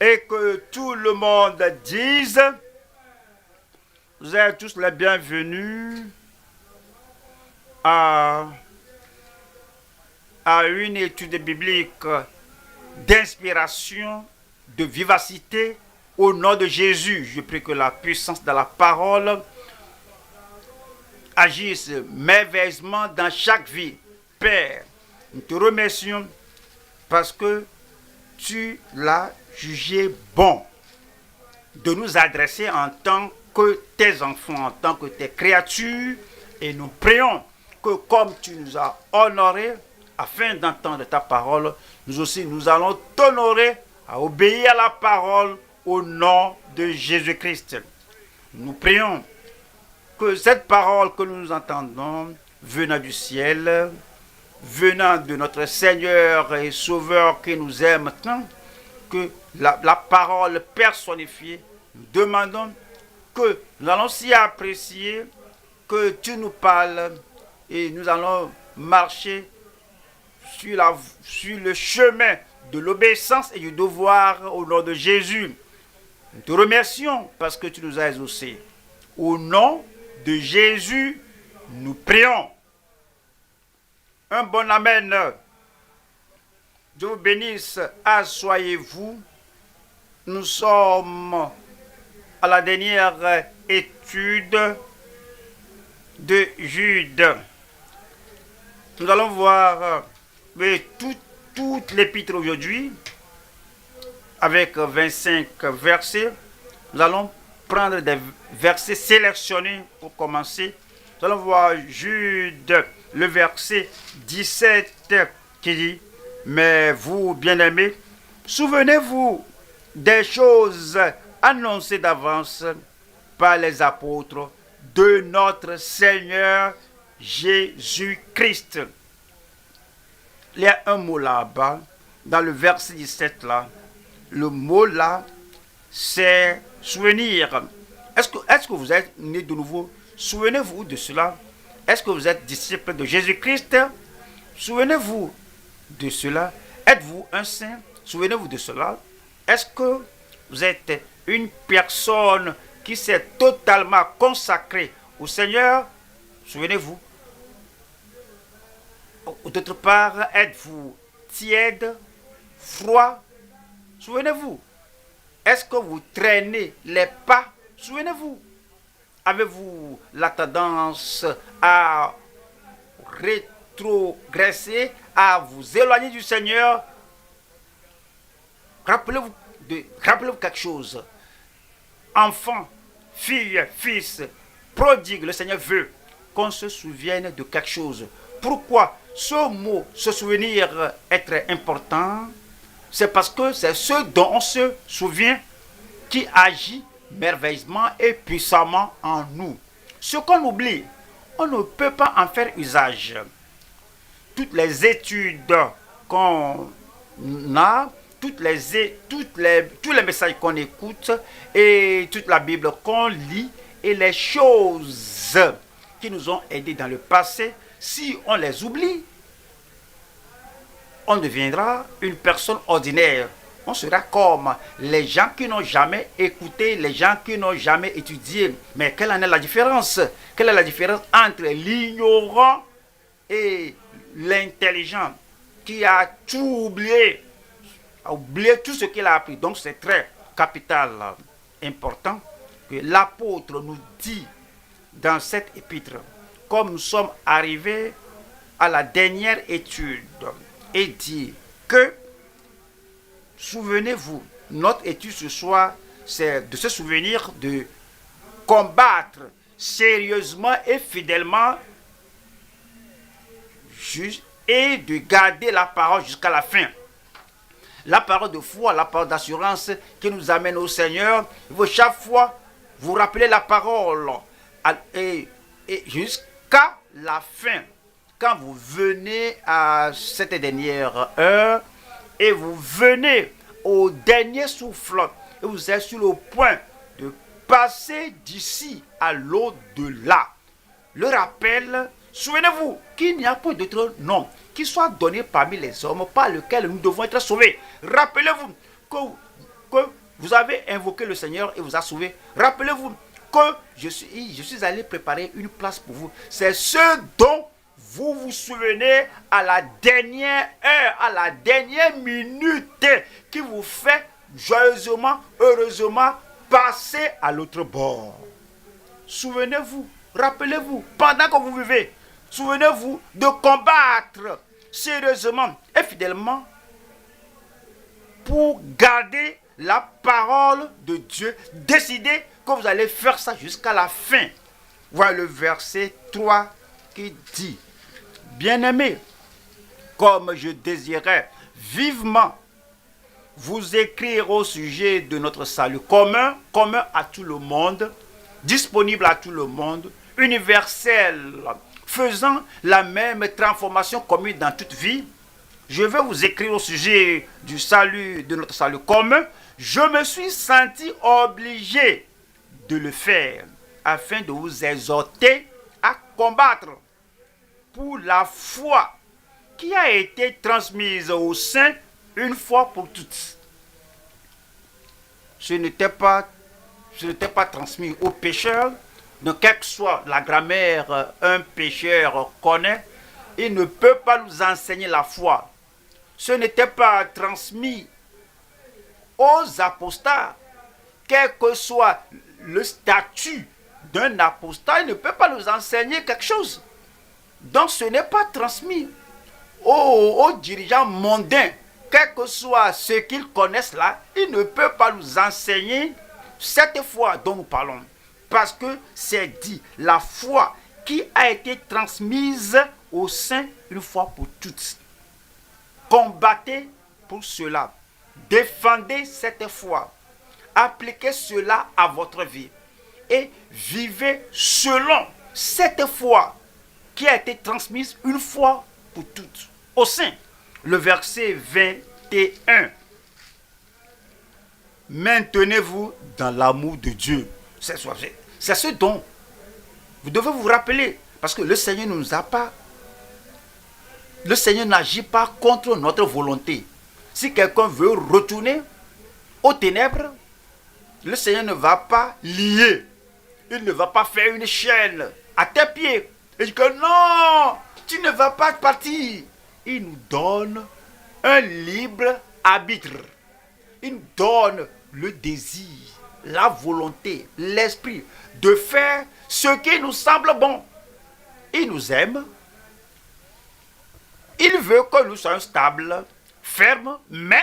et que tout le monde dise: vous êtes tous les bienvenus à une étude biblique d'inspiration, de vivacité au nom de Jésus. Je prie que la puissance de la parole agisse merveilleusement dans chaque vie. Père, nous te remercions parce que tu l'as jugé bon de nous adresser en tant que tes enfants, en tant que tes créatures, et nous prions que comme tu nous as honorés afin d'entendre ta parole, nous aussi nous allons t'honorer à obéir à la parole au nom de Jésus-Christ. Nous prions que cette parole que nous entendons venant du ciel, venant de notre Seigneur et Sauveur qui nous aime tant, que la parole personnifiée, nous demandons que nous allons s'y apprécier, que tu nous parles et nous allons marcher sur le chemin de l'obéissance et du devoir au nom de Jésus. Nous te remercions parce que tu nous as exaucés. Au nom de Jésus, nous prions. Un bon amen. Dieu vous bénisse. Asseyez-vous. Nous sommes à la dernière étude de Jude. Nous allons voir toute l'épître aujourd'hui avec 25 versets. Nous allons prendre des versets sélectionnés pour commencer. Nous allons voir Jude, le verset 17 qui dit: mais vous, bien-aimés, souvenez-vous des choses annoncées d'avance par les apôtres de notre Seigneur Jésus-Christ. Il y a un mot là-bas, dans le verset 17 là. Le mot là, c'est souvenir. Est-ce que vous êtes né de nouveau? Souvenez-vous de cela. Est-ce que vous êtes disciple de Jésus-Christ? Souvenez-vous de cela. Êtes-vous un saint? Souvenez-vous de cela. Est-ce que vous êtes une personne qui s'est totalement consacrée au Seigneur? Souvenez-vous. D'autre part, êtes-vous tiède, froid? Souvenez-vous. Est-ce que vous traînez les pas? Souvenez-vous. Avez-vous la tendance à rétrogresser, à vous éloigner du Seigneur? Rappelez-vous quelque chose. Enfant, fille, fils, prodigue, le Seigneur veut qu'on se souvienne de quelque chose. Pourquoi ce mot, se souvenir, est très important? C'est parce que c'est ce dont on se souvient qui agit merveilleusement et puissamment en nous. Ce qu'on oublie, on ne peut pas en faire usage. Toutes les études qu'on a, tous les messages qu'on écoute et toute la Bible qu'on lit et les choses qui nous ont aidés dans le passé, si on les oublie, on deviendra une personne ordinaire. On sera comme les gens qui n'ont jamais écouté, les gens qui n'ont jamais étudié. Mais quelle en est la différence? Quelle est la différence entre l'ignorant et l'intelligent qui a tout oublié, tout ce qu'il a appris? Donc c'est très capital, important que l'apôtre nous dit dans cette épître, comme nous sommes arrivés à la dernière étude, et dit que, souvenez-vous, notre étude ce soir, c'est de se souvenir de combattre sérieusement et fidèlement et de garder la parole jusqu'à la fin. La parole de foi, la parole d'assurance qui nous amène au Seigneur. Il faut chaque fois vous rappeler la parole et jusqu'à la fin. Quand vous venez à cette dernière heure et vous venez au dernier souffle et vous êtes sur le point de passer d'ici à l'au-delà, le rappel, souvenez-vous qu'il n'y a pas d'autre nom qui soit donné parmi les hommes par lequel nous devons être sauvés. Rappelez-vous que Vous avez invoqué le Seigneur et vous a sauvé. Rappelez-vous que je suis allé préparer une place pour vous. C'est ce dont vous vous souvenez à la dernière heure, à la dernière minute qui vous fait joyeusement, heureusement passer à l'autre bord. Souvenez-vous, rappelez-vous, pendant que vous vivez, souvenez-vous de combattre sérieusement et fidèlement pour garder la parole de Dieu. Décidez que vous allez faire ça jusqu'à la fin. Voilà le verset 3 qui dit: Bien-aimés, comme je désirais vivement vous écrire au sujet de notre salut commun à tout le monde, disponible à tout le monde, universel, faisant la même transformation commune dans toute vie, je vais vous écrire au sujet du salut, de notre salut commun. Je me suis senti obligé de le faire afin de vous exhorter à combattre pour la foi qui a été transmise aux saints une fois pour toutes. Ce n'était pas transmis aux pécheurs. Donc, quelle que soit la grammaire un pécheur connaît, il ne peut pas nous enseigner la foi. Ce n'était pas transmis aux apostats. Quel que soit le statut d'un apostat, il ne peut pas nous enseigner quelque chose. Donc, ce n'est pas transmis aux dirigeants mondains. Quel que soit ce qu'ils connaissent là, ils ne peuvent pas nous enseigner cette foi dont nous parlons. Parce que c'est dit, la foi qui a été transmise aux saints une fois pour toutes. Combattez pour cela. Défendez cette foi. Appliquez cela à votre vie. Et vivez selon cette foi qui a été transmise une fois pour toutes aux saints. Le verset 21. Maintenez-vous dans l'amour de Dieu. C'est ce dont vous devez vous rappeler. Parce que le Seigneur ne nous a pas. Le Seigneur n'agit pas contre notre volonté. Si quelqu'un veut retourner aux ténèbres, le Seigneur ne va pas lier. Il ne va pas faire une chaîne à tes pieds. Et dit que non, tu ne vas pas partir. Il nous donne un libre arbitre. Il nous donne le désir, la volonté, l'esprit de faire ce qui nous semble bon. Il nous aime. Il veut que nous soyons stables, fermes, mais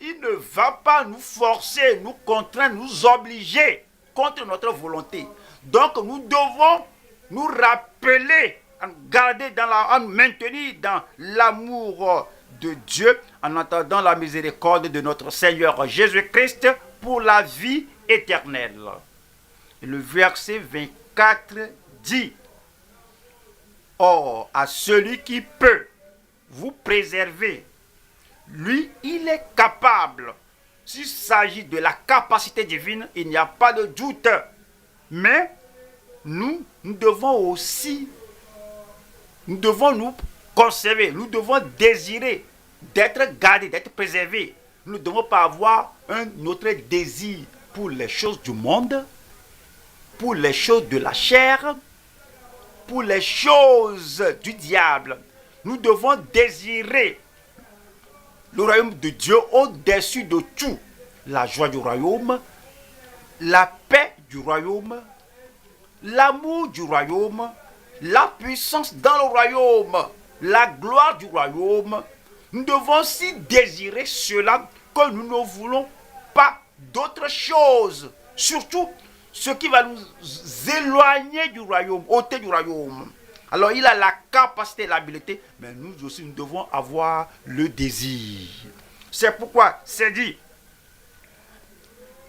il ne va pas nous forcer, nous contraindre, nous obliger contre notre volonté. Donc nous devons nous rappeler, en maintenir dans l'amour de Dieu, en attendant la miséricorde de notre Seigneur Jésus-Christ pour la vie éternelle. Et le verset 24 dit: Or, à celui qui peut vous préserver, lui, il est capable. S'il s'agit de la capacité divine, il n'y a pas de doute. Mais nous devons aussi, nous devons nous conserver, nous devons désirer d'être gardés, d'être préservés. Nous ne devons pas avoir un autre désir pour les choses du monde, pour les choses de la chair, pour les choses du diable. Nous devons désirer le royaume de Dieu au-dessus de tout. La joie du royaume, la paix du royaume, l'amour du royaume, la puissance dans le royaume, la gloire du royaume. Nous devons aussi désirer cela, que nous ne voulons pas d'autre chose. Surtout ce qui va nous éloigner du royaume, ôter du royaume. Alors il a la capacité et l'habilité, mais nous aussi nous devons avoir le désir. C'est pourquoi c'est dit,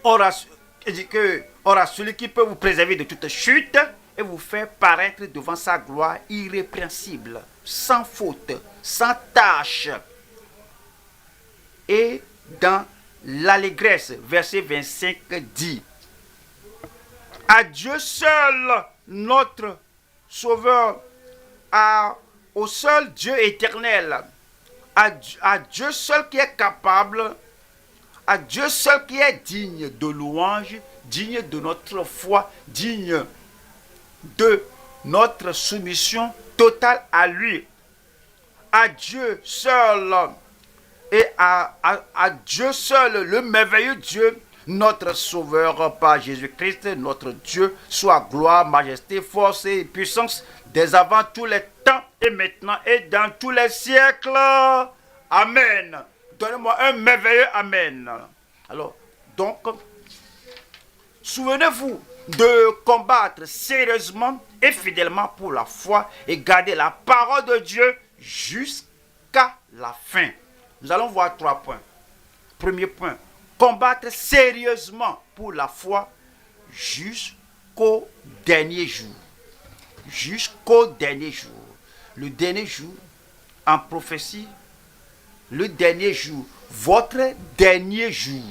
or à celui qui peut vous préserver de toute chute et vous faire paraître devant sa gloire irrépréhensible, sans faute, sans tâche. Et dans l'allégresse, verset 25 dit: à Dieu seul, notre Sauveur, au seul Dieu éternel, à Dieu seul qui est capable, à Dieu seul qui est digne de louange, digne de notre foi, digne de notre soumission totale à lui. À Dieu seul et à Dieu seul, le merveilleux Dieu, notre Sauveur par Jésus-Christ, notre Dieu, soit gloire, majesté, force et puissance dès avant tous les temps et maintenant et dans tous les siècles. Amen. Donnez-moi un merveilleux Amen. Alors, donc, souvenez-vous de combattre sérieusement et fidèlement pour la foi et garder la parole de Dieu jusqu'à la fin. Nous allons voir 3 points. Premier point, combattre sérieusement pour la foi jusqu'au dernier jour. Jusqu'au dernier jour. Le dernier jour, en prophétie, le dernier jour, votre dernier jour.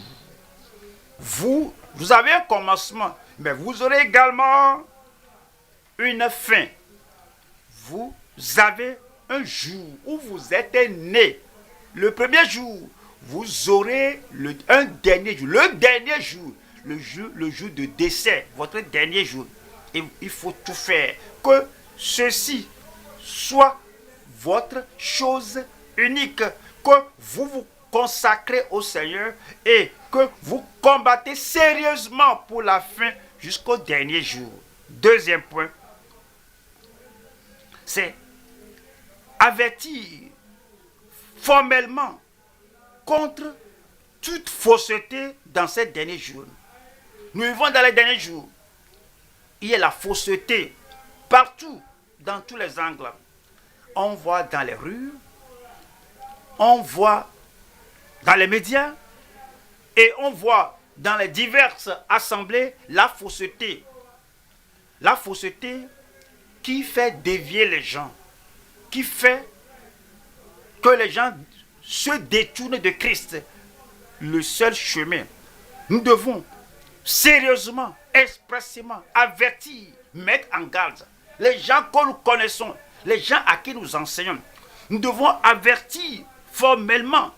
Vous avez un commencement, mais vous aurez également une fin. Vous avez un jour où vous êtes né. Le premier jour, vous aurez un dernier jour. Le dernier jour, le jour de décès, votre dernier jour. Et il faut tout faire que ceci soit votre chose unique, que vous vous consacrez au Seigneur et que vous combattez sérieusement pour la fin jusqu'au dernier jour. Deuxième point, c'est avertir formellement contre toute fausseté dans ces derniers jours. Nous vivons dans les derniers jours. Il y a la fausseté partout, dans tous les angles. On voit dans les rues, on voit dans les médias et on voit dans les diverses assemblées la fausseté. La fausseté qui fait dévier les gens, qui fait que les gens se détournent de Christ, le seul chemin. Nous devons sérieusement, expressément avertir, mettre en garde les gens que nous connaissons, les gens à qui nous enseignons. Nous devons avertir formellement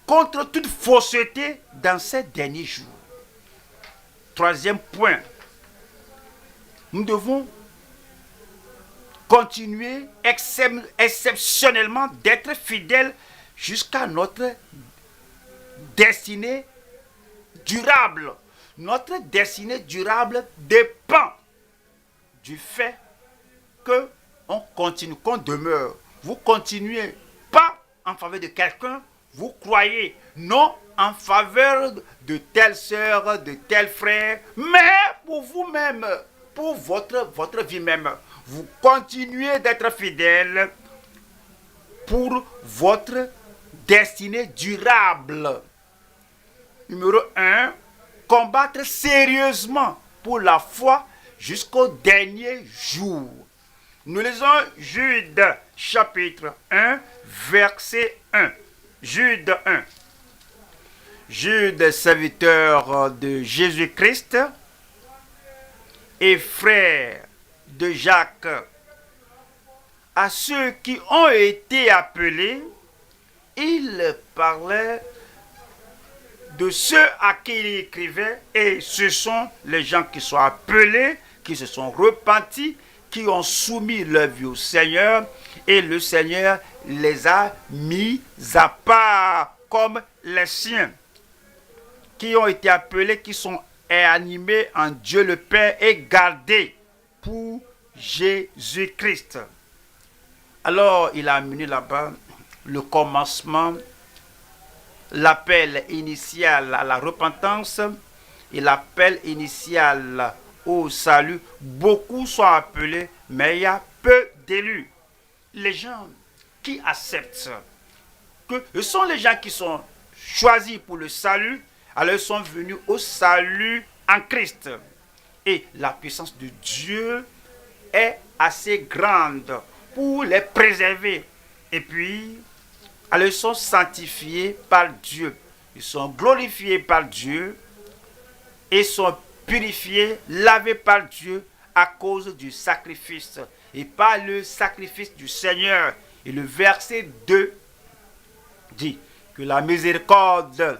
contre toute fausseté dans ces derniers jours. Troisième point, nous devons continuer exceptionnellement d'être fidèles jusqu'à notre destinée durable. Notre destinée durable dépend du fait que on continue, qu'on demeure. Vous continuez pas en faveur de quelqu'un, vous croyez non en faveur de telle sœur, de tel frère, mais pour vous-même, pour votre vie même. Vous continuez d'être fidèle pour votre destinée durable. Numéro 1, combattre sérieusement pour la foi jusqu'au dernier jour. Nous lisons Jude chapitre 1, verset 1. Jude 1. Jude, serviteur de Jésus-Christ et frère de Jacques, à ceux qui ont été appelés, il parlait de ceux à qui il écrivait, et ce sont les gens qui sont appelés, qui se sont repentis, qui ont soumis leur vie au Seigneur, et le Seigneur les a mis à part comme les siens, qui ont été appelés, qui sont animés en Dieu le Père et gardés pour Jésus-Christ. Alors, il a amené là-bas le commencement, l'appel initial à la repentance et l'appel initial au salut. Beaucoup sont appelés, mais il y a peu d'élus. Les gens qui acceptent que ce sont les gens qui sont choisis pour le salut, alors ils sont venus au salut en Christ. Et la puissance de Dieu est assez grande pour les préserver. Et puis, alors ils sont sanctifiés par Dieu. Ils sont glorifiés par Dieu et sont purifiés, lavés par Dieu à cause du sacrifice et par le sacrifice du Seigneur. Et le verset 2 dit que la miséricorde,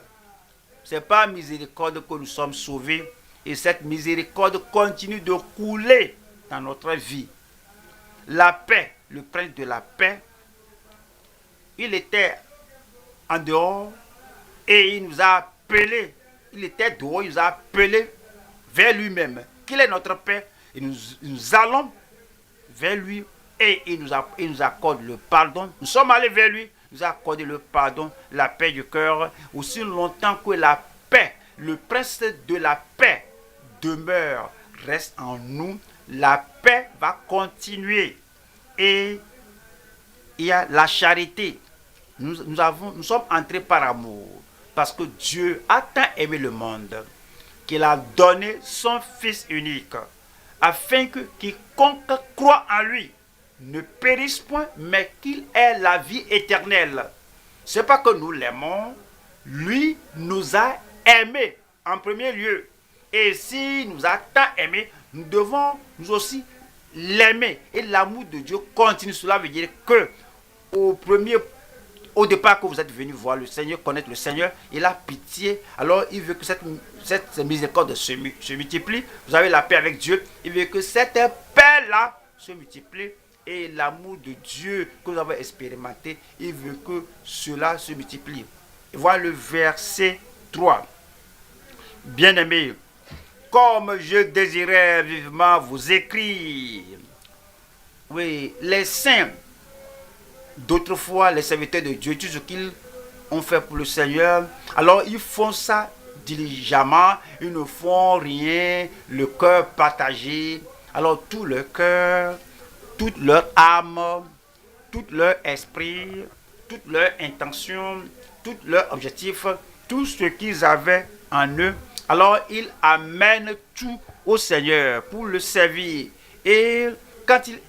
c'est par miséricorde que nous sommes sauvés, et cette miséricorde continue de couler dans notre vie. La paix, le prince de la paix, il était en dehors et il nous a appelés. Il était dehors, il nous a appelés vers lui-même. Qu'il est notre paix, et nous allons vers lui et il nous accorde le pardon. Nous sommes allés vers lui, il nous a accordé le pardon, la paix du cœur. Aussi longtemps que la paix, le prince de la paix demeure, reste en nous, la paix va continuer. Et il y a la charité. Nous sommes entrés par amour, parce que Dieu a tant aimé le monde qu'il a donné son Fils unique, afin que quiconque croit en lui ne périsse point, mais qu'il ait la vie éternelle. Ce n'est pas que nous l'aimons, lui nous a aimés en premier lieu. Et s'il nous a tant aimés, nous devons nous aussi l'aimer. Et l'amour de Dieu continue. Cela veut dire que au départ que vous êtes venu voir le Seigneur, connaître le Seigneur, il a pitié. Alors il veut que cette miséricorde se multiplie. Vous avez la paix avec Dieu. Il veut que cette paix-là se multiplie. Et l'amour de Dieu que vous avez expérimenté, il veut que cela se multiplie. Et voilà le verset 3. Bien-aimés, comme je désirais vivement vous écrire. Oui, les saints d'autrefois, les serviteurs de Dieu, tout ce qu'ils ont fait pour le Seigneur, alors ils font ça diligemment, ils ne font rien, le cœur partagé. Alors tout leur cœur, toute leur âme, tout leur esprit, toute leur intention, tout leur objectif, tout ce qu'ils avaient en eux, alors ils amènent tout au Seigneur pour le servir. Et quand ils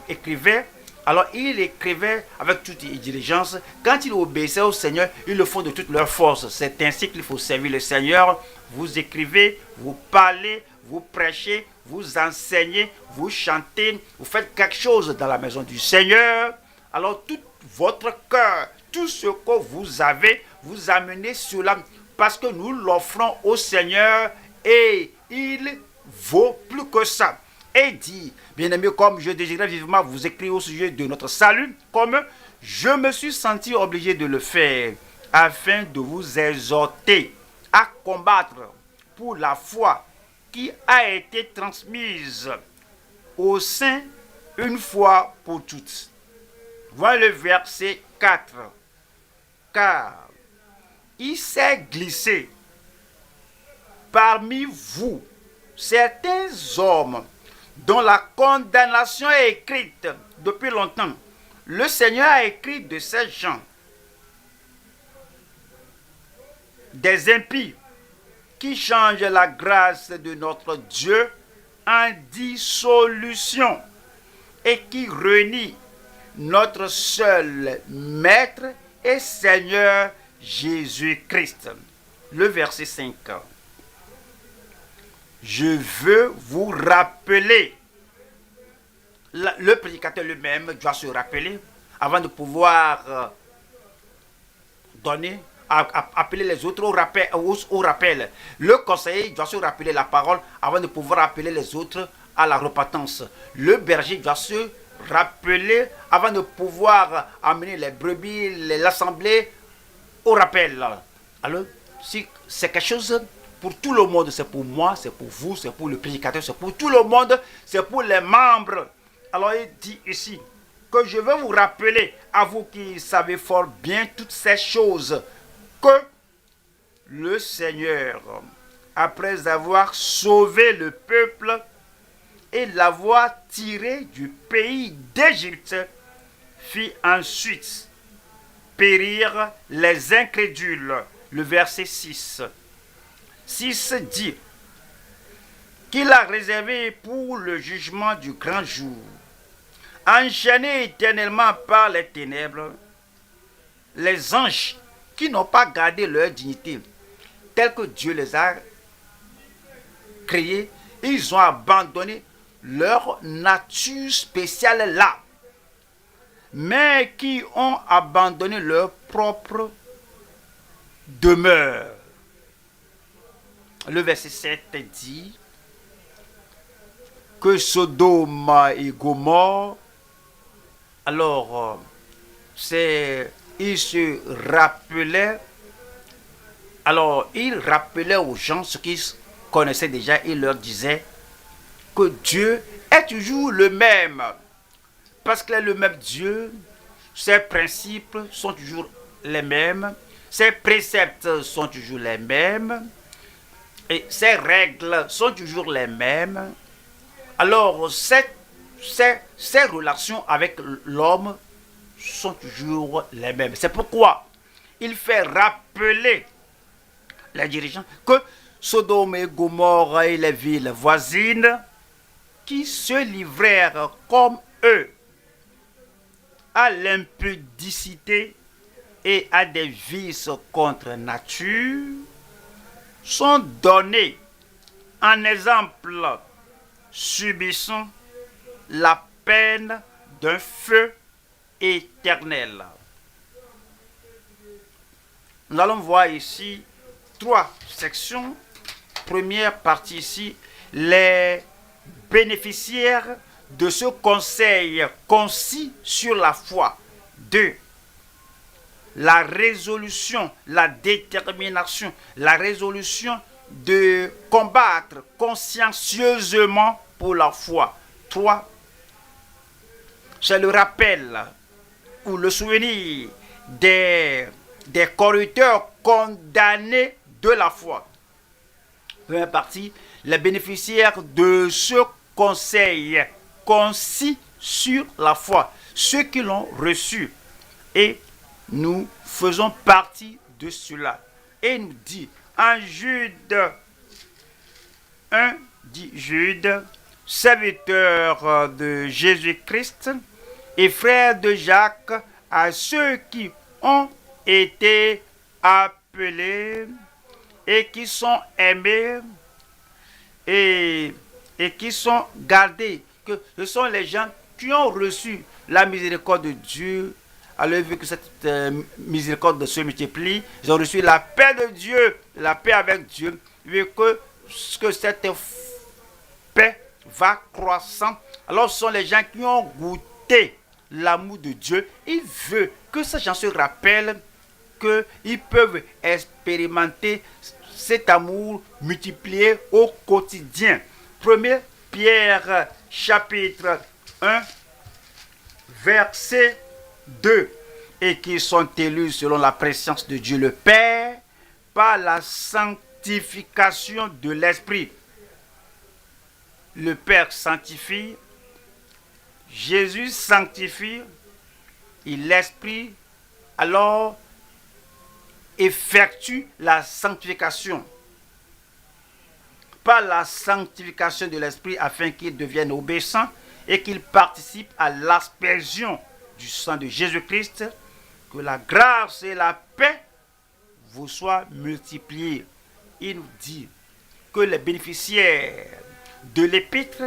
écrivaient, alors ils écrivaient avec toute diligence. Quand ils obéissaient au Seigneur, ils le font de toute leur force. C'est ainsi qu'il faut servir le Seigneur. Vous écrivez, vous parlez, vous prêchez, vous enseignez, vous chantez, vous faites quelque chose dans la maison du Seigneur. Alors tout votre cœur, tout ce que vous avez, vous amenez cela parce que nous l'offrons au Seigneur et il vaut plus que ça. Et dit, bien-aimé, comme je désirais vivement vous écrire au sujet de notre salut, comme je me suis senti obligé de le faire, afin de vous exhorter à combattre pour la foi qui a été transmise aux saints une fois pour toutes. Voilà le verset 4. Car il s'est glissé parmi vous certains hommes dont la condamnation est écrite depuis longtemps. Le Seigneur a écrit de ces gens, des impies, qui changent la grâce de notre Dieu en dissolution et qui renient notre seul Maître et Seigneur Jésus-Christ. Le verset 5. Je veux vous rappeler, le prédicateur lui-même doit se rappeler avant de pouvoir donner, appeler les autres au rappel. Le conseiller doit se rappeler la parole avant de pouvoir appeler les autres à la repentance. Le berger doit se rappeler avant de pouvoir amener les brebis, l'assemblée au rappel. Alors, si c'est quelque chose pour tout le monde, c'est pour moi, c'est pour vous, c'est pour le prédicateur, c'est pour tout le monde, c'est pour les membres. Alors il dit ici que je veux vous rappeler, à vous qui savez fort bien toutes ces choses, que le Seigneur, après avoir sauvé le peuple et l'avoir tiré du pays d'Égypte, fit ensuite périr les incrédules. Le verset 6 dit qu'il a réservé pour le jugement du grand jour, enchaînés éternellement par les ténèbres, les anges qui n'ont pas gardé leur dignité, tels que Dieu les a créés, ils ont abandonné leur nature spéciale là. mais qui ont abandonné leur propre demeure. Le verset 7 dit que Sodome et Gomorrhe, alors, ils se rappelaient, alors, ils rappelaient aux gens ce qu'ils connaissaient déjà, ils leur disaient que Dieu est toujours le même. Parce qu'il est le même Dieu, ses principes sont toujours les mêmes, ses préceptes sont toujours les mêmes, et ses règles sont toujours les mêmes. Alors, ses relations avec l'homme sont toujours les mêmes. C'est pourquoi il fait rappeler les dirigeants que Sodome et Gomorrhe et les villes voisines qui se livrèrent comme eux à l'impudicité et à des vices contre nature sont donnés en exemple subissant la peine d'un feu éternel. Nous allons voir ici 3 sections. Première partie ici, les bénéficiaires de ce conseil concis sur la foi. 2. La résolution, la détermination, la résolution de combattre consciencieusement pour la foi. 3. C'est le rappel ou le souvenir des corrupteurs condamnés de la foi. Première partie, les bénéficiaires de ce conseil concis sur la foi, ceux qui l'ont reçu. Et nous faisons partie de cela. Et nous dit, en Jude 1, dit Jude, serviteur de Jésus-Christ et frère de Jacques, à ceux qui ont été appelés et qui sont aimés et qui sont gardés, que ce sont les gens qui ont reçu la miséricorde de Dieu. Alors, vu que cette miséricorde se multiplie, ils ont reçu la paix de Dieu, la paix avec Dieu, vu que cette paix va croissant. Alors, ce sont les gens qui ont goûté l'amour de Dieu. Il veut que ces gens se rappellent qu'ils peuvent expérimenter cet amour multiplié au quotidien. 1 Pierre chapitre 1, verset 2. Et qui sont élus selon la préscience de Dieu le Père par la sanctification de l'Esprit. Le Père sanctifie, Jésus sanctifie, et l'Esprit alors effectue la sanctification. Par la sanctification de l'Esprit afin qu'il devienne obéissant et qu'il participe à l'aspersion du sang de Jésus-Christ, que la grâce et la paix vous soient multipliées. Il nous dit que les bénéficiaires de l'épître,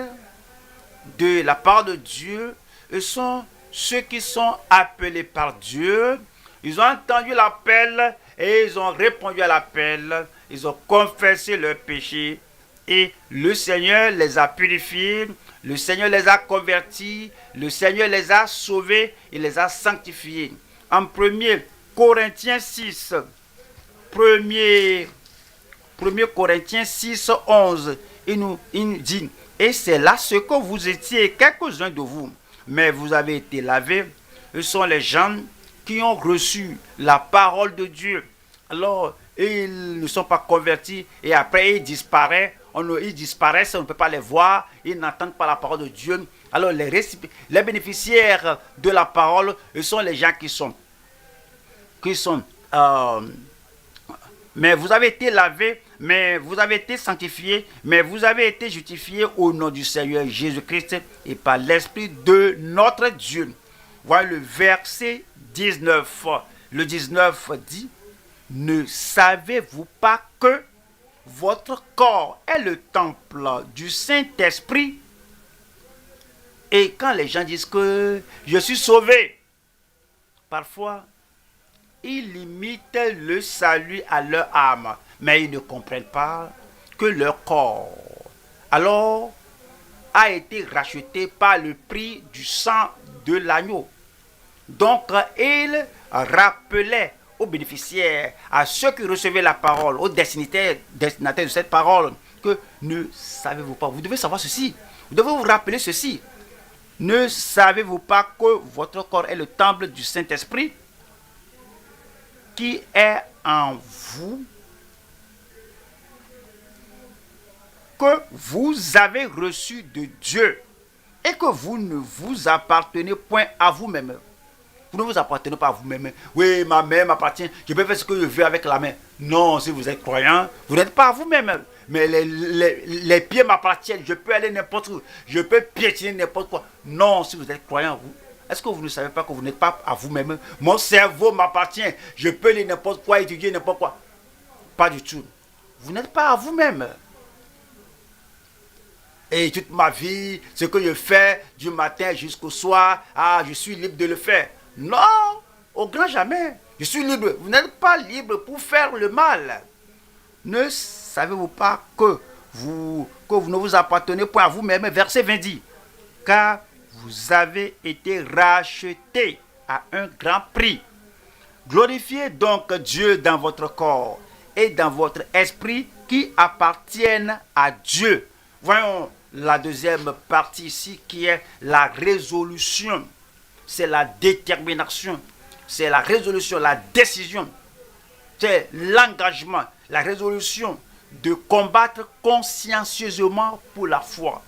de la part de Dieu, sont ceux qui sont appelés par Dieu. Ils ont entendu l'appel et ils ont répondu à l'appel. Ils ont confessé leurs péchés et le Seigneur les a purifiés. Le Seigneur les a convertis, le Seigneur les a sauvés, il les a sanctifiés. En 1 Corinthiens 6, 1 Corinthiens 6, 11, il nous dit, et c'est là ce que vous étiez, quelques-uns de vous, mais vous avez été lavés. Ce sont les gens qui ont reçu la parole de Dieu. Alors, ils ne sont pas convertis et après ils disparaissent. Ils disparaissent, on ne peut pas les voir, ils n'entendent pas la parole de Dieu. Alors les bénéficiaires de la parole, ce sont les gens qui sont mais vous avez été lavés, mais vous avez été sanctifiés, mais vous avez été justifiés au nom du Seigneur Jésus-Christ et par l'Esprit de notre Dieu. Voilà le verset 19. Le 19 dit, ne savez-vous pas que votre corps est le temple du Saint-Esprit? Et quand les gens disent que je suis sauvé, parfois, ils limitent le salut à leur âme, mais ils ne comprennent pas que leur corps, alors, a été racheté par le prix du sang de l'agneau. Donc, ils rappelaient aux bénéficiaires, à ceux qui recevaient la parole, aux destinataires de cette parole, que ne savez-vous pas, vous devez savoir ceci, vous devez vous rappeler ceci, ne savez-vous pas que votre corps est le temple du Saint-Esprit qui est en vous, que vous avez reçu de Dieu et que vous ne vous appartenez point à vous-même. Vous ne vous appartenez pas à vous-même. Oui, ma main m'appartient, je peux faire ce que je veux avec la main. Non, si vous êtes croyant, vous n'êtes pas à vous-même. Mais les pieds m'appartiennent, je peux aller n'importe où, je peux piétiner n'importe quoi. Non, si vous êtes croyant, vous. Est-ce que vous ne savez pas que vous n'êtes pas à vous-même? Mon cerveau m'appartient, je peux lire n'importe quoi, étudier n'importe quoi. Pas du tout. Vous n'êtes pas à vous-même. Et toute ma vie, ce que je fais du matin jusqu'au soir, je suis libre de le faire. Non, au grand jamais. Je suis libre. Vous n'êtes pas libre pour faire le mal. Ne savez-vous pas que vous ne vous appartenez point à vous-même? Verset 20 dit, car vous avez été rachetés à un grand prix. Glorifiez donc Dieu dans votre corps et dans votre esprit qui appartiennent à Dieu. Voyons la deuxième partie ici qui est la résolution. C'est la détermination. C'est la résolution, la décision. C'est l'engagement, la résolution de combattre consciencieusement pour la foi.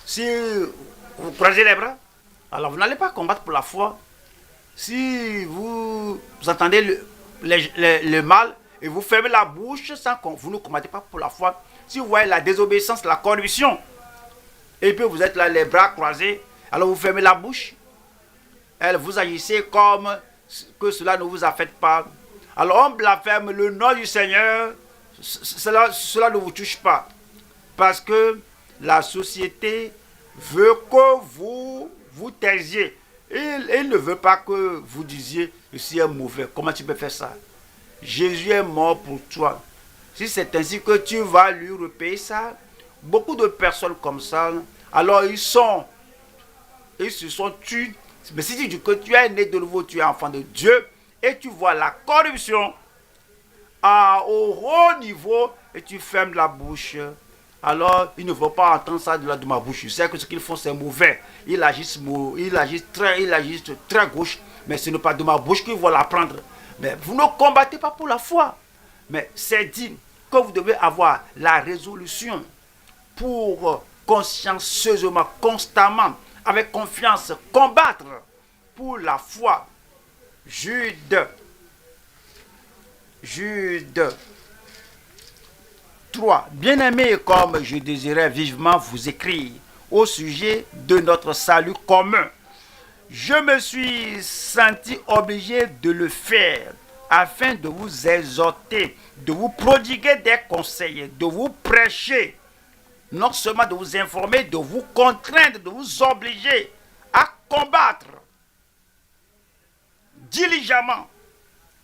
Si vous croisez les bras, alors vous n'allez pas combattre pour la foi. Si vous entendez le mal et vous fermez la bouche, vous ne combattez pas pour la foi. Si vous voyez la désobéissance, la corruption, et puis vous êtes là les bras croisés, alors vous fermez la bouche, vous agissez comme que cela ne vous affecte pas. Alors on blasphème le nom du Seigneur, cela ne vous touche pas. Parce que la société veut que vous taisiez. Il ne veut pas que vous disiez que c'est un mauvais. Comment tu peux faire ça? Jésus est mort pour toi. Si c'est ainsi que tu vas lui repayer ça, beaucoup de personnes comme ça, alors ils se sont tués. Mais si tu dis que tu es né de nouveau, tu es enfant de Dieu, et tu vois la corruption au haut niveau, et tu fermes la bouche, alors il ne faut pas entendre ça de ma bouche. Je sais que ce qu'ils font c'est mauvais. Ils agissent très gauche, mais ce n'est pas de ma bouche qu'ils vont l'apprendre. Mais vous ne combattez pas pour la foi. Mais c'est dit que vous devez avoir la résolution pour consciencieusement, constamment, avec confiance, combattre pour la foi. Jude 3. Bien-aimés, comme je désirais vivement vous écrire au sujet de notre salut commun, je me suis senti obligé de le faire afin de vous exhorter, de vous prodiguer des conseils, de vous prêcher, non seulement de vous informer, de vous contraindre, de vous obliger à combattre diligemment,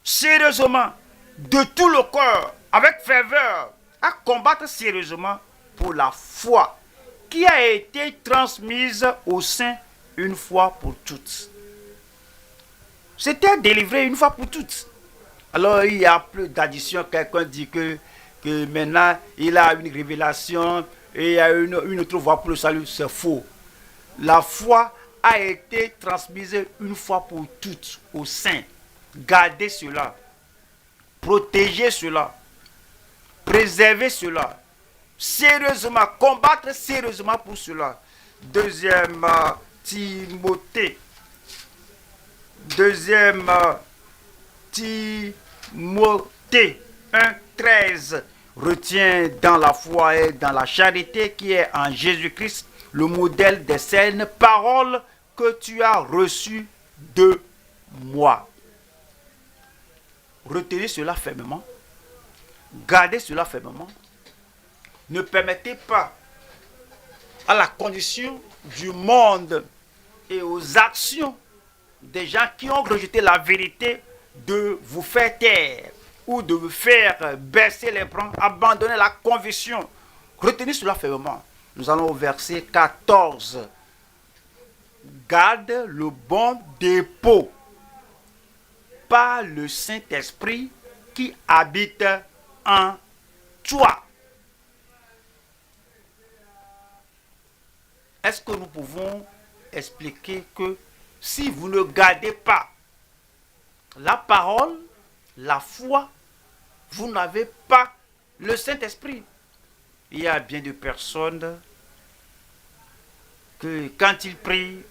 sérieusement, de tout le cœur, avec ferveur, à combattre sérieusement pour la foi qui a été transmise aux saints une fois pour toutes. C'était délivré une fois pour toutes. Alors il n'y a plus d'addition. Quelqu'un dit que maintenant il a une révélation et il y a une autre voie pour le salut. C'est faux. La foi a été transmise une fois pour toutes aux saints. Gardez cela. Protégez cela. Préservez cela. Sérieusement, combattre sérieusement pour cela. Deuxième Timothée 1:13. Retiens dans la foi et dans la charité qui est en Jésus-Christ le modèle des saines paroles que tu as reçues de moi. Retenez cela fermement. Gardez cela fermement. Ne permettez pas à la condition du monde et aux actions des gens qui ont rejeté la vérité de vous faire taire ou de vous faire baisser les bras, abandonner la conviction. Retenez cela fermement. Nous allons au verset 14. Garde le bon dépôt par le Saint-Esprit qui habite en toi. Est-ce que nous pouvons expliquer que si vous ne gardez pas la parole, la foi, vous n'avez pas le Saint-Esprit? Il y a bien de personnes que quand ils prient,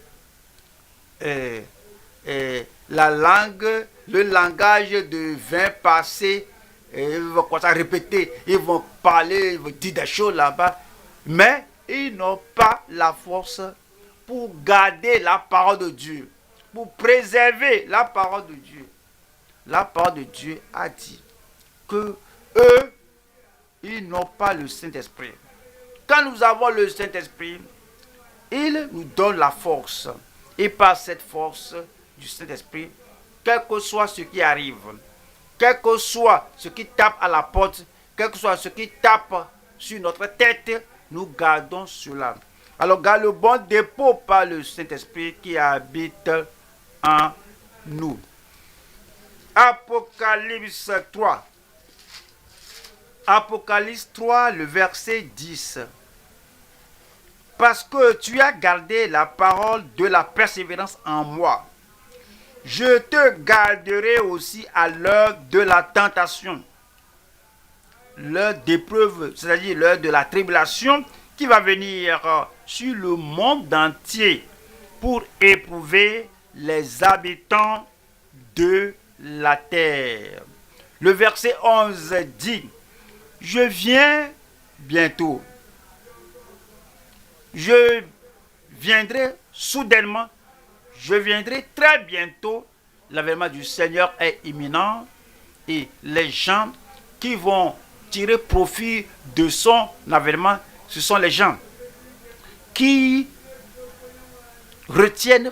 la langue, le langage de vin passé, ils vont commencer à répéter, ils vont parler, ils vont dire des choses là-bas, mais ils n'ont pas la force pour garder la parole de Dieu, pour préserver la parole de Dieu. La parole de Dieu a dit que eux, ils n'ont pas le Saint-Esprit. Quand nous avons le Saint-Esprit, il nous donne la force. Et par cette force du Saint-Esprit, quel que soit ce qui arrive, quel que soit ce qui tape à la porte, quel que soit ce qui tape sur notre tête, nous gardons cela. Alors, garde le bon dépôt par le Saint-Esprit qui habite en nous. Apocalypse 3. Apocalypse 3, le verset 10. Parce que tu as gardé la parole de la persévérance en moi, je te garderai aussi à l'heure de la tentation, l'heure d'épreuve, c'est-à-dire l'heure de la tribulation qui va venir sur le monde entier pour éprouver les habitants de la terre. Le verset 11 dit, je viens bientôt. Je viendrai soudainement, je viendrai très bientôt. L'avènement du Seigneur est imminent et les gens qui vont tirer profit de son avènement, ce sont les gens qui retiennent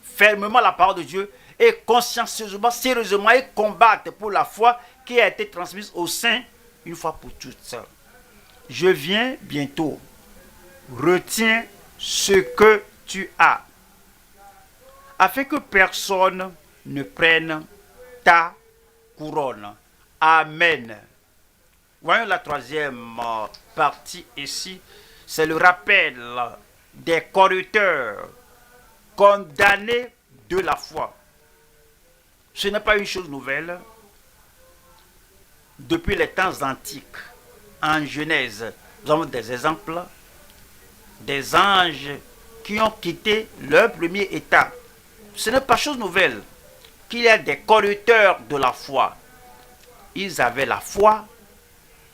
fermement la parole de Dieu et consciencieusement, sérieusement, et combattent pour la foi qui a été transmise aux saints une fois pour toutes. Je viens bientôt. Retiens ce que tu as, afin que personne ne prenne ta couronne. Amen. Voyons la troisième partie ici. C'est le rappel des corrupteurs condamnés de la foi. Ce n'est pas une chose nouvelle. Depuis les temps antiques, en Genèse, nous avons des exemples des anges qui ont quitté leur premier état. Ce n'est pas chose nouvelle qu'il y a des corrupteurs de la foi. Ils avaient la foi,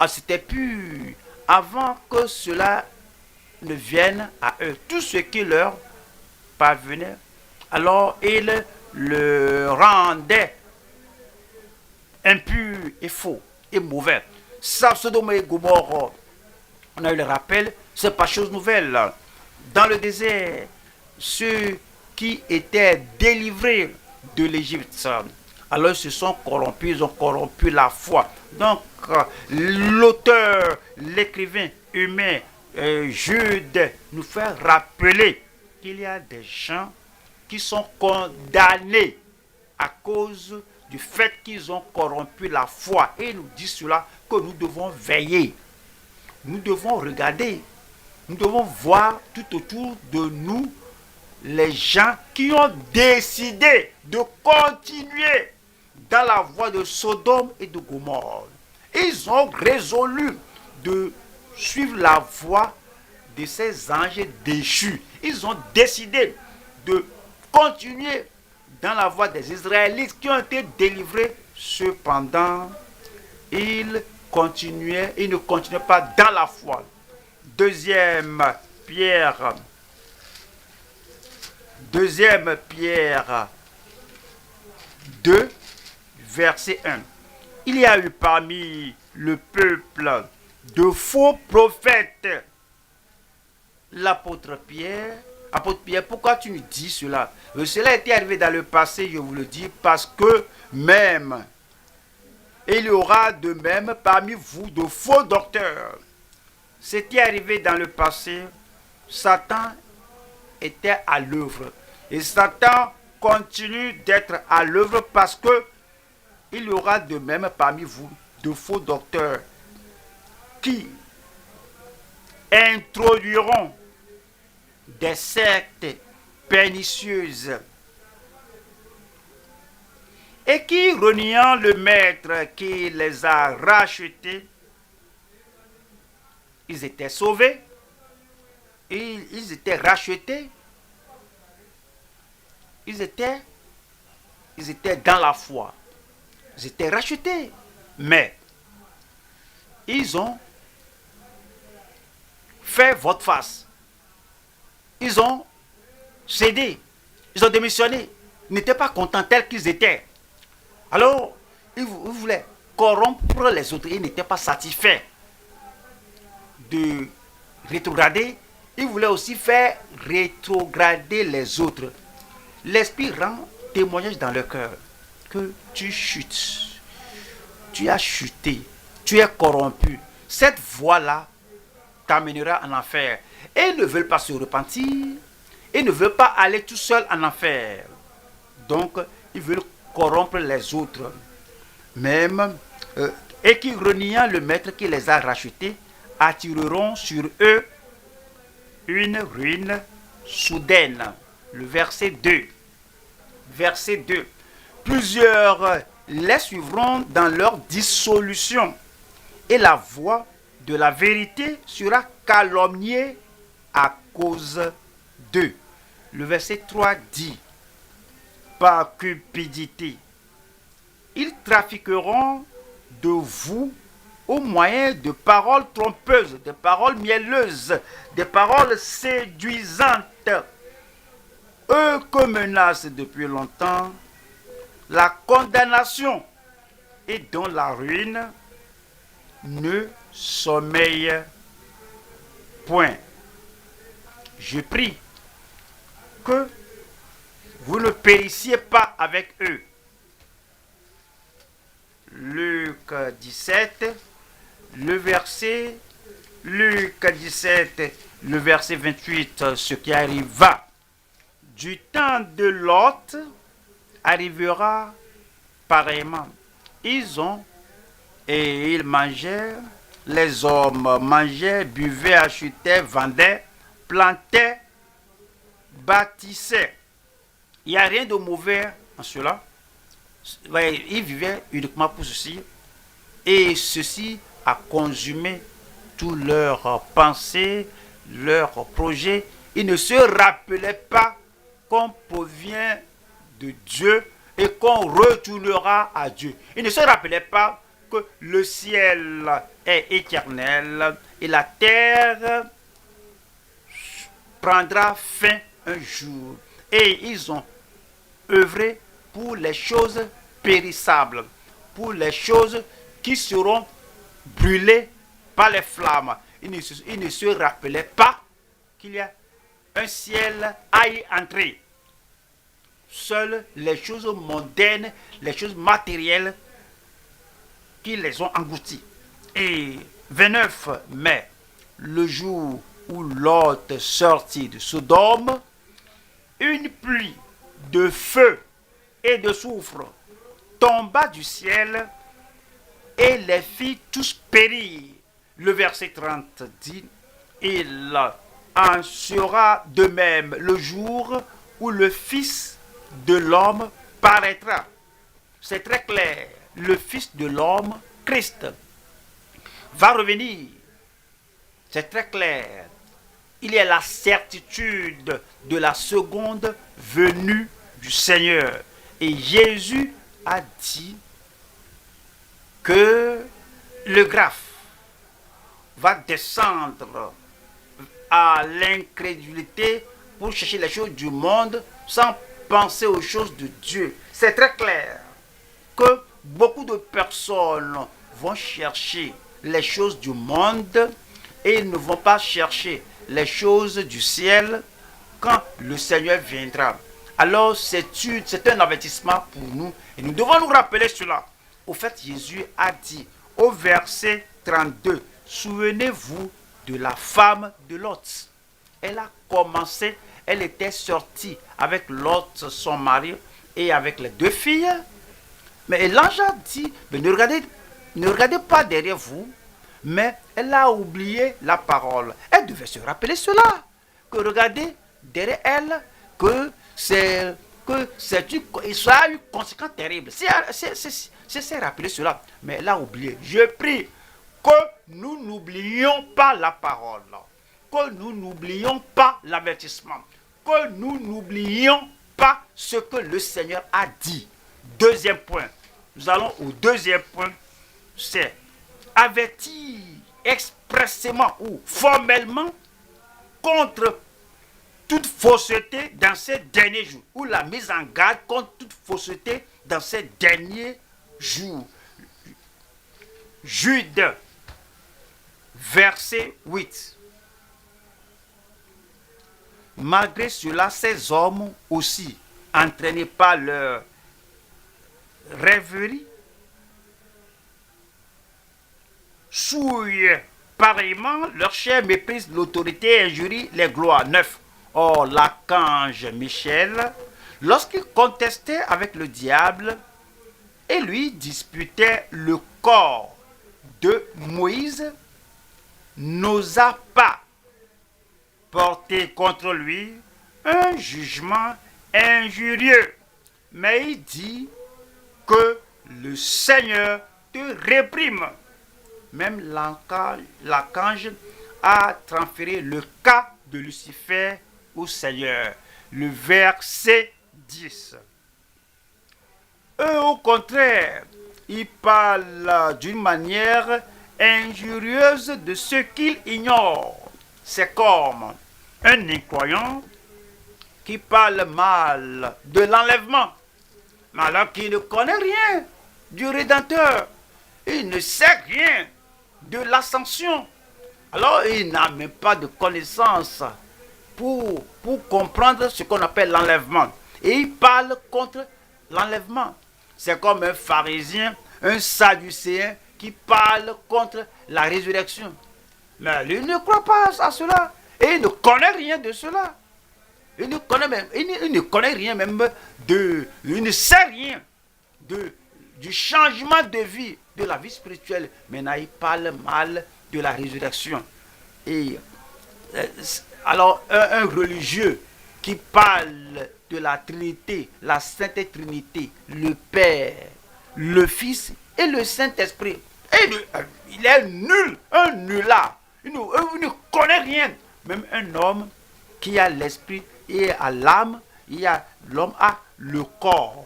c'était pur, avant que cela ne vienne à eux. Tout ce qui leur parvenait, alors ils le rendaient impur et faux et mauvais. Sodome et Gomorrhe, on a eu le rappel, ce n'est pas chose nouvelle. Dans le désert, ceux qui étaient délivrés de l'Égypte, alors ils se sont corrompus, ils ont corrompu la foi. Donc, l'auteur, l'écrivain humain, Jude, nous fait rappeler qu'il y a des gens qui sont condamnés à cause du fait qu'ils ont corrompu la foi. Et il nous dit cela que nous devons veiller. Nous devons regarder. Nous devons voir tout autour de nous les gens qui ont décidé de continuer dans la voie de Sodome et de Gomorrhe. Ils ont résolu de suivre la voie de ces anges déchus. Ils ont décidé de continuer dans la voie des Israélites qui ont été délivrés. Cependant, ils ne continuaient pas dans la foi. Deuxième Pierre 2, verset 1. Il y a eu parmi le peuple de faux prophètes. L'apôtre Pierre Apôtre Pierre, pourquoi tu nous dis cela? Cela était arrivé dans le passé, je vous le dis, parce que même, il y aura de même parmi vous de faux docteurs. C'était arrivé dans le passé, Satan était à l'œuvre. Et Satan continue d'être à l'œuvre parce que il y aura de même parmi vous de faux docteurs qui introduiront des sectes pernicieuses et qui, reniant le maître qui les a rachetés, ils étaient sauvés, ils étaient rachetés, ils étaient dans la foi, ils étaient rachetés, mais ils ont fait votre face. Ils ont cédé, ils ont démissionné, ils n'étaient pas contents tels qu'ils étaient. Alors, ils voulaient corrompre les autres, ils n'étaient pas satisfaits de rétrograder, ils voulaient aussi faire rétrograder les autres. L'esprit rend témoignage dans le cœur que tu chutes, tu as chuté, tu es corrompu. Cette voie-là t'amènera en enfer. Et ils ne veulent pas se repentir, ils ne veulent pas aller tout seuls en enfer. Donc, ils veulent corrompre les autres. Même, et qui, reniant le maître qui les a rachetés, attireront sur eux une ruine soudaine. Le verset 2. Verset 2. Plusieurs les suivront dans leur dissolution, et la voix de la vérité sera calomniée à cause d'eux. Le verset 3 dit, par cupidité, ils trafiqueront de vous au moyen de paroles trompeuses, de paroles mielleuses, des paroles séduisantes. Eux que menacent depuis longtemps la condamnation et dont la ruine ne sommeille point. Je prie que vous ne périssiez pas avec eux. Luc 17, Luc 17, le verset 28, ce qui arriva du temps de Lot arrivera pareillement. Ils mangèrent, les hommes mangeaient, buvaient, achetaient, vendaient, plantaient, bâtissaient. Il n'y a rien de mauvais en cela. Ils vivaient uniquement pour ceci. Et ceci a consumé tous leurs pensées, leurs projets. Ils ne se rappelaient pas qu'on provient de Dieu et qu'on retournera à Dieu. Ils ne se rappelaient pas que le ciel est éternel et la terre prendra fin un jour. Et ils ont œuvré pour les choses périssables, pour les choses qui seront brûlées par les flammes. Ils ne se rappelaient pas qu'il y a un ciel à y entrer. Seules les choses mondaines, les choses matérielles qui les ont engloutis. Et 29 mai, le jour où Lot sortit de Sodome, une pluie de feu et de soufre tomba du ciel et les fit tous périr. Le verset 30 dit, il en sera de même le jour où le Fils de l'homme paraîtra. C'est très clair. Le Fils de l'homme, Christ, va revenir. C'est très clair. Il y a la certitude de la seconde venue du Seigneur. Et Jésus a dit que le graphe va descendre à l'incrédulité pour chercher les choses du monde sans penser aux choses de Dieu. C'est très clair que beaucoup de personnes vont chercher les choses du monde et ils ne vont pas chercher les choses du ciel quand le Seigneur viendra. Alors c'est un avertissement pour nous et nous devons nous rappeler cela. Au fait, Jésus a dit au verset 32, souvenez-vous de la femme de Lot. Elle a commencé, elle était sortie avec Lot, son mari, et avec les 2 filles. Mais l'ange a dit, mais ne regardez pas derrière vous, mais elle a oublié la parole. Elle devait se rappeler cela, que regardez derrière elle, que ça a une conséquence terrible. C'est rappeler cela, mais elle a oublié. Je prie que nous n'oublions pas la parole, que nous n'oublions pas l'avertissement, que nous n'oublions pas ce que le Seigneur a dit. Deuxième point, nous allons au deuxième point, c'est avertir expressément ou formellement contre toute fausseté dans ces derniers jours, ou la mise en garde contre toute fausseté dans ces derniers jours. Jude, verset 8. Malgré cela, ces hommes aussi, entraînés par leur rêverie, souillent pareillement leur chair, méprise l'autorité et injurie les gloires. 9. Or, l'archange Michel, lorsqu'il contestait avec le diable et lui disputait le corps de Moïse, n'osa pas porter contre lui un jugement injurieux, mais il dit que le Seigneur te réprime. Même l'archange a transféré le cas de Lucifer au Seigneur. Le verset 10. Eux, au contraire, ils parlent d'une manière injurieuse de ce qu'ils ignorent. C'est comme un incroyant qui parle mal de l'enlèvement, mais alors qu'il ne connaît rien du Rédempteur. Il ne sait rien de l'ascension. Alors il n'a même pas de connaissance pour comprendre ce qu'on appelle l'enlèvement. Et il parle contre l'enlèvement. C'est comme un pharisien, un sadducéen qui parle contre la résurrection. Mais lui ne croit pas à cela. Et il ne connaît rien de cela. Il ne connaît rien même il ne sait rien du changement de vie, de la vie spirituelle. Maintenant, il parle mal de la résurrection. Et alors, un religieux qui parle de la Trinité, la Sainte Trinité, le Père, le Fils et le Saint-Esprit, il est nul, un nulard. Il ne connaît rien. Même un homme qui a l'esprit et a l'âme, l'homme a le corps,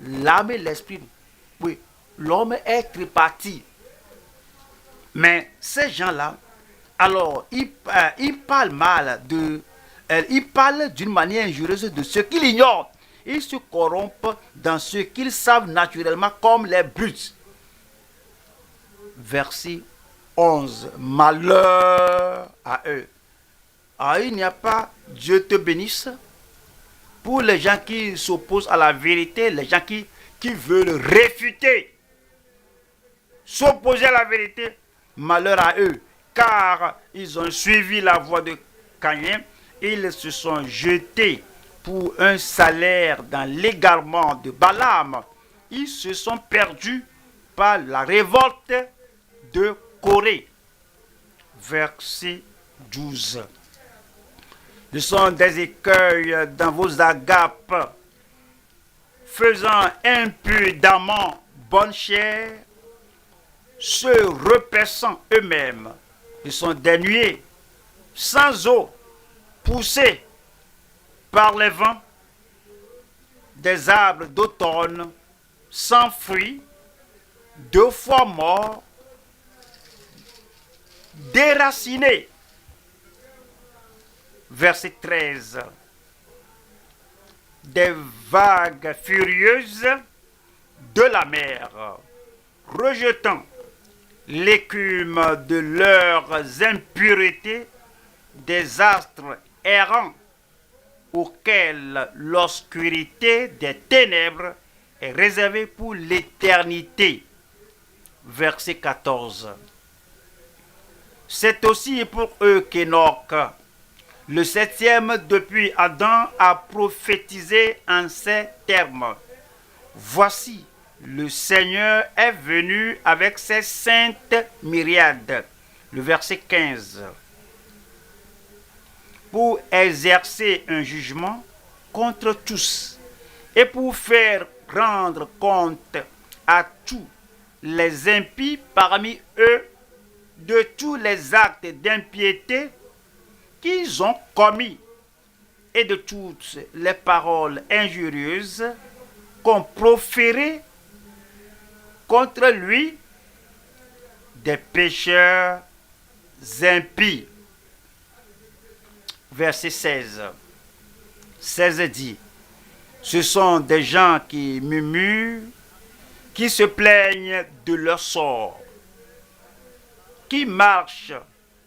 l'âme et l'esprit. Oui, l'homme est tripartite. Mais ces gens-là, alors, ils parlent mal ils parlent d'une manière injurieuse de ce qu'ils ignorent. Ils se corrompent dans ce qu'ils savent naturellement comme les brutes. Verset 11. Malheur à eux. Ah, il n'y a pas, Dieu te bénisse, pour les gens qui s'opposent à la vérité, les gens qui veulent réfuter, s'opposer à la vérité, malheur à eux, car ils ont suivi la voie de Caïn, ils se sont jetés pour un salaire dans l'égarement de Balaam, ils se sont perdus par la révolte de Corée. Verset 12. Ce sont des écueils dans vos agapes, faisant impudemment bonne chair, se repaissant eux-mêmes. Ils sont des nuées sans eau, poussés par les vents, des arbres d'automne sans fruits, 2 fois morts, déracinés. Verset 13. Des vagues furieuses de la mer, rejetant l'écume de leurs impuretés, des astres errants auquel l'obscurité des ténèbres est réservée pour l'éternité. Verset 14. C'est aussi pour eux qu'Enoch, le septième depuis Adam, a prophétisé en ces termes. Voici, le Seigneur est venu avec ses saintes myriades. Le verset 15. Pour exercer un jugement contre tous et pour faire rendre compte à tous les impies parmi eux de tous les actes d'impiété qu'ils ont commis et de toutes les paroles injurieuses qu'ont proférées contre lui des pécheurs impies. Verset 16. 16 dit, ce sont des gens qui murmurent, qui se plaignent de leur sort, qui marchent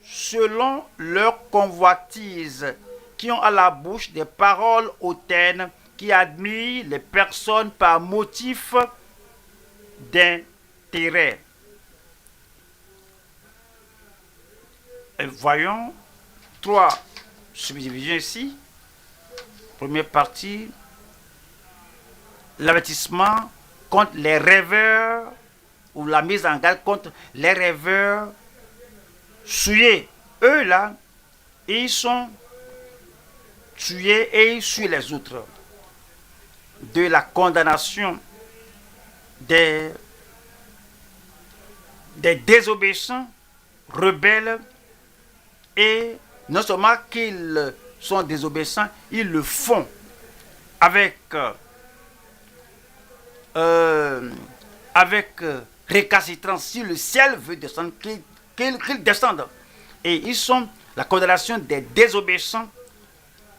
selon leur convoitise, qui ont à la bouche des paroles hautaines, qui admirent les personnes par motif d'intérêt. Et voyons 3 subdivisions ici. Première partie, l'avertissement contre les rêveurs ou la mise en garde contre les rêveurs souillés. Eux là, ils sont tués et ils suivent les autres. De la condamnation des désobéissants, rebelles, et non seulement qu'ils sont désobéissants, ils le font avec récalcitrance. Si le ciel veut descendre, qu'ils descendent. Et ils sont la condamnation des désobéissants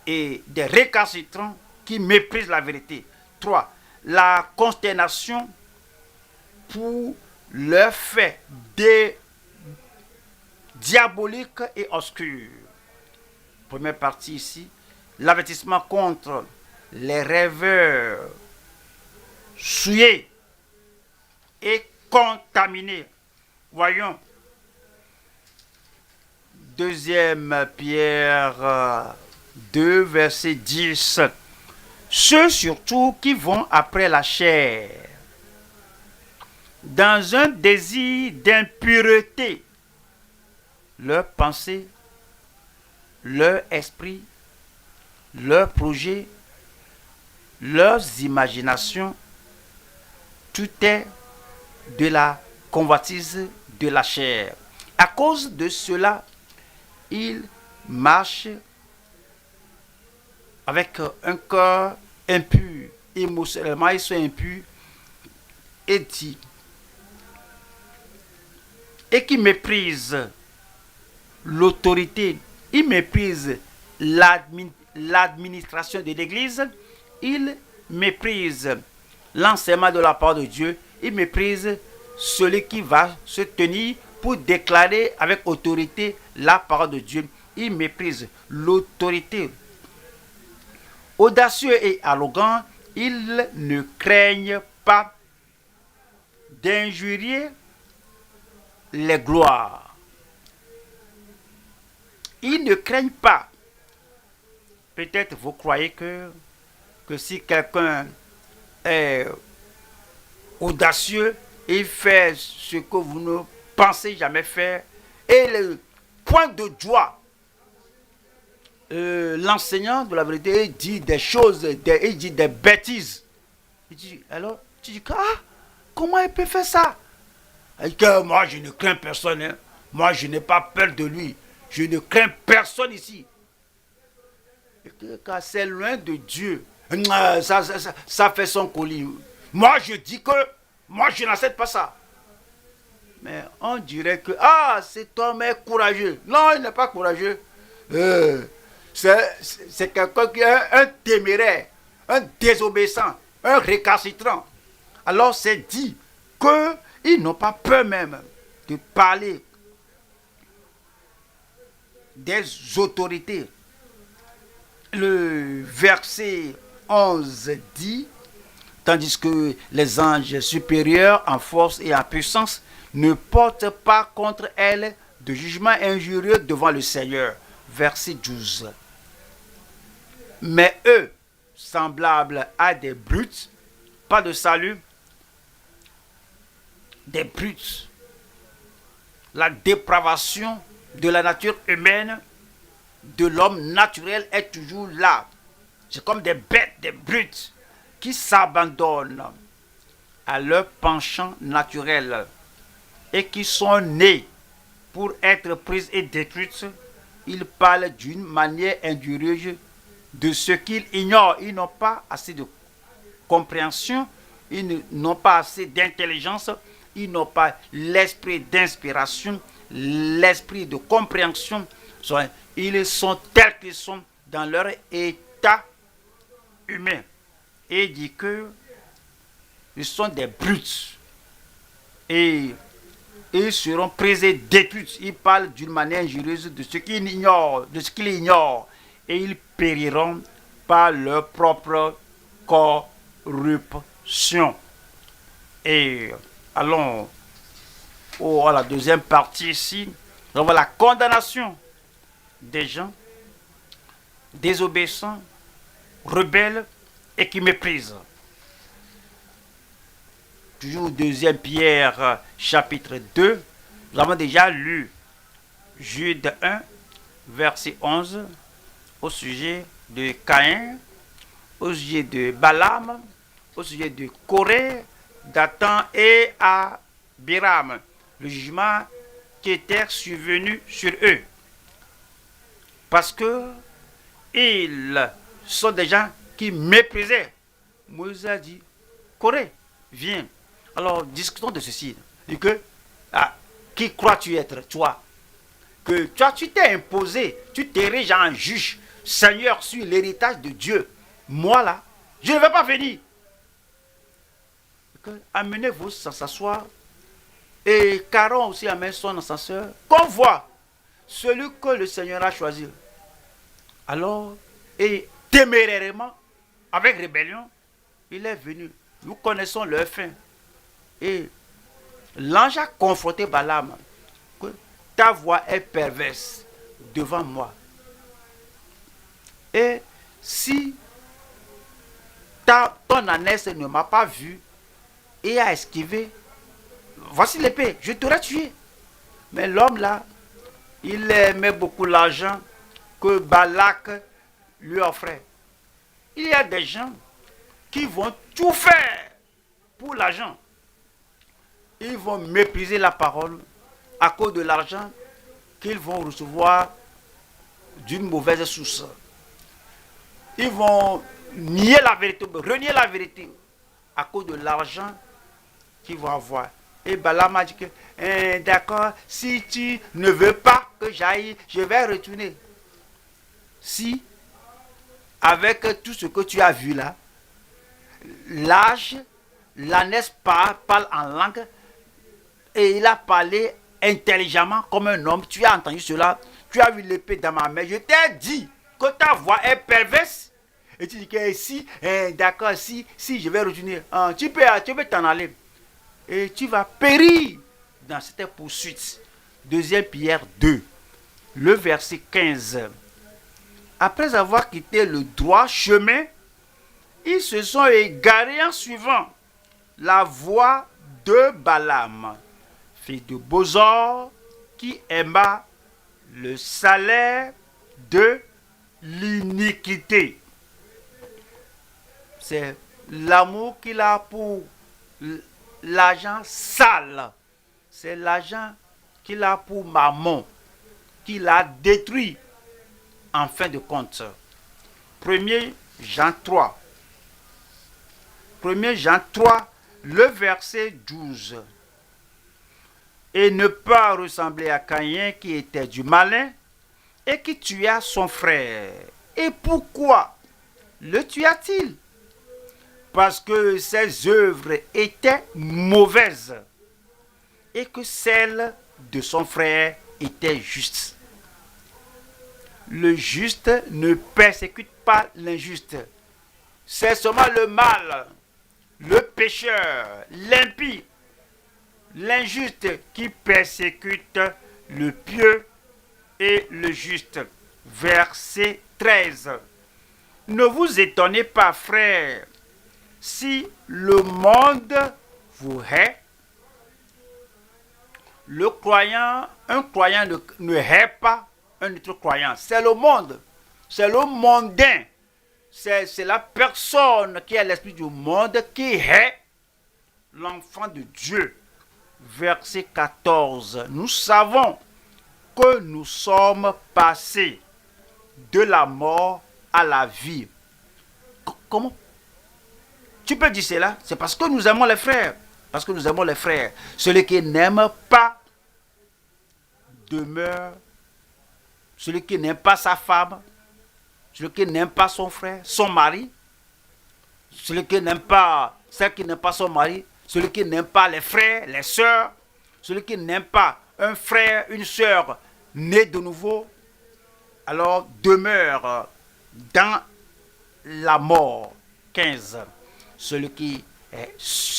et des récalcitrants qui méprisent la vérité. 3. La consternation pour leurs faits diaboliques et obscurs. Première partie ici, l'avertissement contre les rêveurs souillés et contaminés. Voyons, 2 Pierre 2, verset 10. Ceux surtout qui vont après la chair, dans un désir d'impureté, leur pensée, leur esprit, leurs projets, leurs imaginations, tout est de la convoitise de la chair. À cause de cela, ils marchent avec un cœur impur, émotionnellement ils sont impurs, et qui méprisent l'autorité, ils méprisent l'administration de l'Église, ils méprisent l'enseignement de la part de Dieu, ils méprisent celui qui va se tenir pour déclarer avec autorité la parole de Dieu. Ils méprisent l'autorité. Audacieux et arrogants, ils ne craignent pas d'injurier les gloires. Ils ne craignent pas. Peut-être vous croyez que si quelqu'un est audacieux, il fait ce que vous ne pensez jamais faire. Et le point de joie, l'enseignant de la vérité dit des choses, il dit des bêtises. Il dit, alors, tu dis, comment il peut faire ça? Il dit que moi je ne crains personne, hein. Moi je n'ai pas peur de lui, je ne crains personne ici. Car c'est loin de Dieu, ça fait son colis. Moi je dis que, moi je n'accepte pas ça. Mais on dirait que, cet homme est courageux. Non, il n'est pas courageux. C'est quelqu'un qui est un téméraire, un désobéissant, un récalcitrant. Alors c'est dit qu'ils n'ont pas peur même de parler des autorités. Le verset 11 dit, tandis que les anges supérieurs en force et en puissance ne portent pas contre elle de jugement injurieux devant le Seigneur. Verset 12. Mais eux, semblables à des brutes, pas de salut, des brutes. La dépravation de la nature humaine, de l'homme naturel est toujours là. C'est comme des bêtes, des brutes qui s'abandonnent à leur penchant naturel et qui sont nés pour être prises et détruites. Ils parlent d'une manière injurieuse de ce qu'ils ignorent. Ils n'ont pas assez de compréhension, ils n'ont pas assez d'intelligence, ils n'ont pas l'esprit d'inspiration, l'esprit de compréhension. Ils sont tels qu'ils sont dans leur état humain. Et il dit que ils sont des brutes. Et ils seront pris et détruits. Ils parlent d'une manière injurieuse de ce qu'ils ignorent, et ils périront par leur propre corruption. Et allons à la deuxième partie ici. On voit la condamnation des gens désobéissants, rebelles et qui méprisent. Toujours 2 Pierre chapitre 2, nous avons déjà lu Jude 1, verset 11, au sujet de Caïn, au sujet de Balaam, au sujet de Corée, Dathan et Abiram, le jugement qui était survenu sur eux. Parce que ils sont des gens qui méprisaient. Moïse a dit, Corée, viens. Alors, discutons de ceci. Dit que, qui crois-tu être, toi? Que toi, tu t'es imposé, tu t'ériges en juge, Seigneur, sur l'héritage de Dieu. Moi, là, je ne vais pas venir. Amenez-vous sans s'asseoir. Et Caron aussi amène son ascenseur. Qu'on voit celui que le Seigneur a choisi. Alors, et témérairement, avec rébellion, il est venu. Nous connaissons leur fin. Et l'ange a confronté Balaam. Que ta voix est perverse devant moi. Et si ton ânesse ne m'a pas vu et a esquivé, voici l'épée, je t'aurais tué. Mais l'homme là, il aimait beaucoup l'argent que Balak lui offrait. Il y a des gens qui vont tout faire pour l'argent. Ils vont mépriser la parole à cause de l'argent qu'ils vont recevoir d'une mauvaise source. Ils vont nier la vérité, renier la vérité à cause de l'argent qu'ils vont avoir. Et Balaam a dit que, d'accord, si tu ne veux pas que j'aille, je vais retourner. Si, avec tout ce que tu as vu là, l'ânesse parle en langue, et il a parlé intelligemment comme un homme. Tu as entendu cela, tu as vu l'épée dans ma main. Je t'ai dit que ta voix est perverse. Et tu dis que si, d'accord, si je vais retourner, tu peux t'en aller. Et tu vas périr dans cette poursuite. 2 Pierre 2, le verset 15. Après avoir quitté le droit chemin, ils se sont égarés en suivant la voie de Balaam, fils de Bosor, qui aima le salaire de l'iniquité. C'est l'amour qu'il a pour l'argent sale. C'est l'argent qu'il a pour mammon, qu'il a détruit en fin de compte. 1 Jean 3. 1 Jean 3, le verset 12. Et ne pas ressembler à Caïn qui était du malin et qui tua son frère. Et pourquoi le tua-t-il? Parce que ses œuvres étaient mauvaises et que celles de son frère étaient justes. le juste ne persécute pas l'injuste. C'est seulement le mal, le pécheur, l'impie, l'injuste qui persécute le pieux et le juste. Verset 13. Ne vous étonnez pas, frères, si le monde vous hait. Un croyant ne hait pas un autre croyant. C'est le monde, c'est le mondain, c'est la personne qui a l'esprit du monde qui hait l'enfant de Dieu. Verset 14. Nous savons que nous sommes passés de la mort à la vie. Comment tu peux dire cela? C'est parce que nous aimons les frères. Parce que nous aimons les frères. Celui qui n'aime pas demeure. Celui qui n'aime pas sa femme. Celui qui n'aime pas son frère, son mari. Celui qui n'aime pas, celle qui n'aime pas son mari. Celui qui n'aime pas les frères, les sœurs. Celui qui n'aime pas un frère, une sœur nés de nouveau. Alors demeure dans la mort. 15.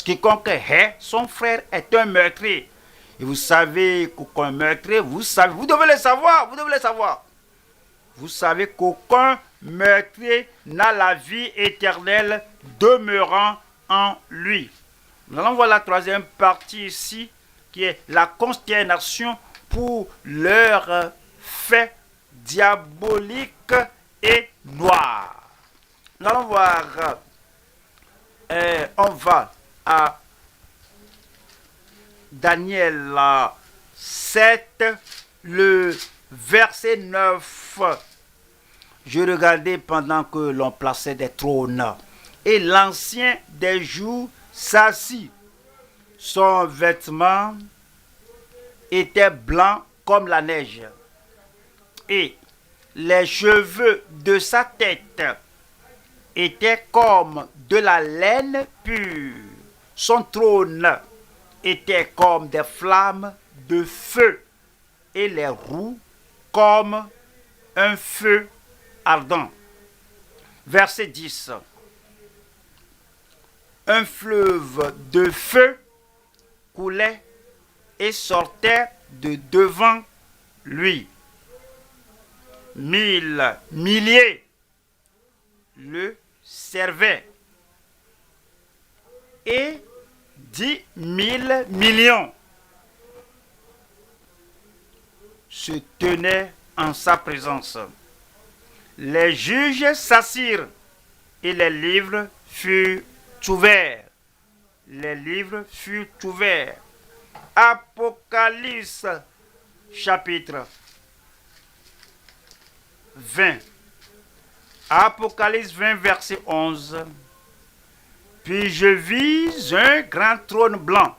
Quiconque hait son frère est un meurtrier. Et vous savez qu'aucun meurtrier, vous devez le savoir, Vous savez qu'aucun meurtrier n'a la vie éternelle demeurant en lui. Nous allons voir la troisième partie ici, qui est la consternation pour leurs faits diaboliques et noirs. Nous allons voir, on va à Daniel 7, le verset 9. Je regardais pendant que l'on plaçait des trônes, et l'ancien des jours s'assit. Son vêtement était blanc comme la neige, et les cheveux de sa tête étaient comme de la laine pure. Son trône était comme des flammes de feu, et les roues comme un feu ardent. Verset 10. Un fleuve de feu coulait et sortait de devant lui. 1000 milliers le servaient, et 10 000 millions se tenaient en sa présence. Les juges s'assirent et les livres furent ouverts. Les livres furent ouverts. Apocalypse chapitre 20. Apocalypse 20 verset 11. Puis je vis un grand trône blanc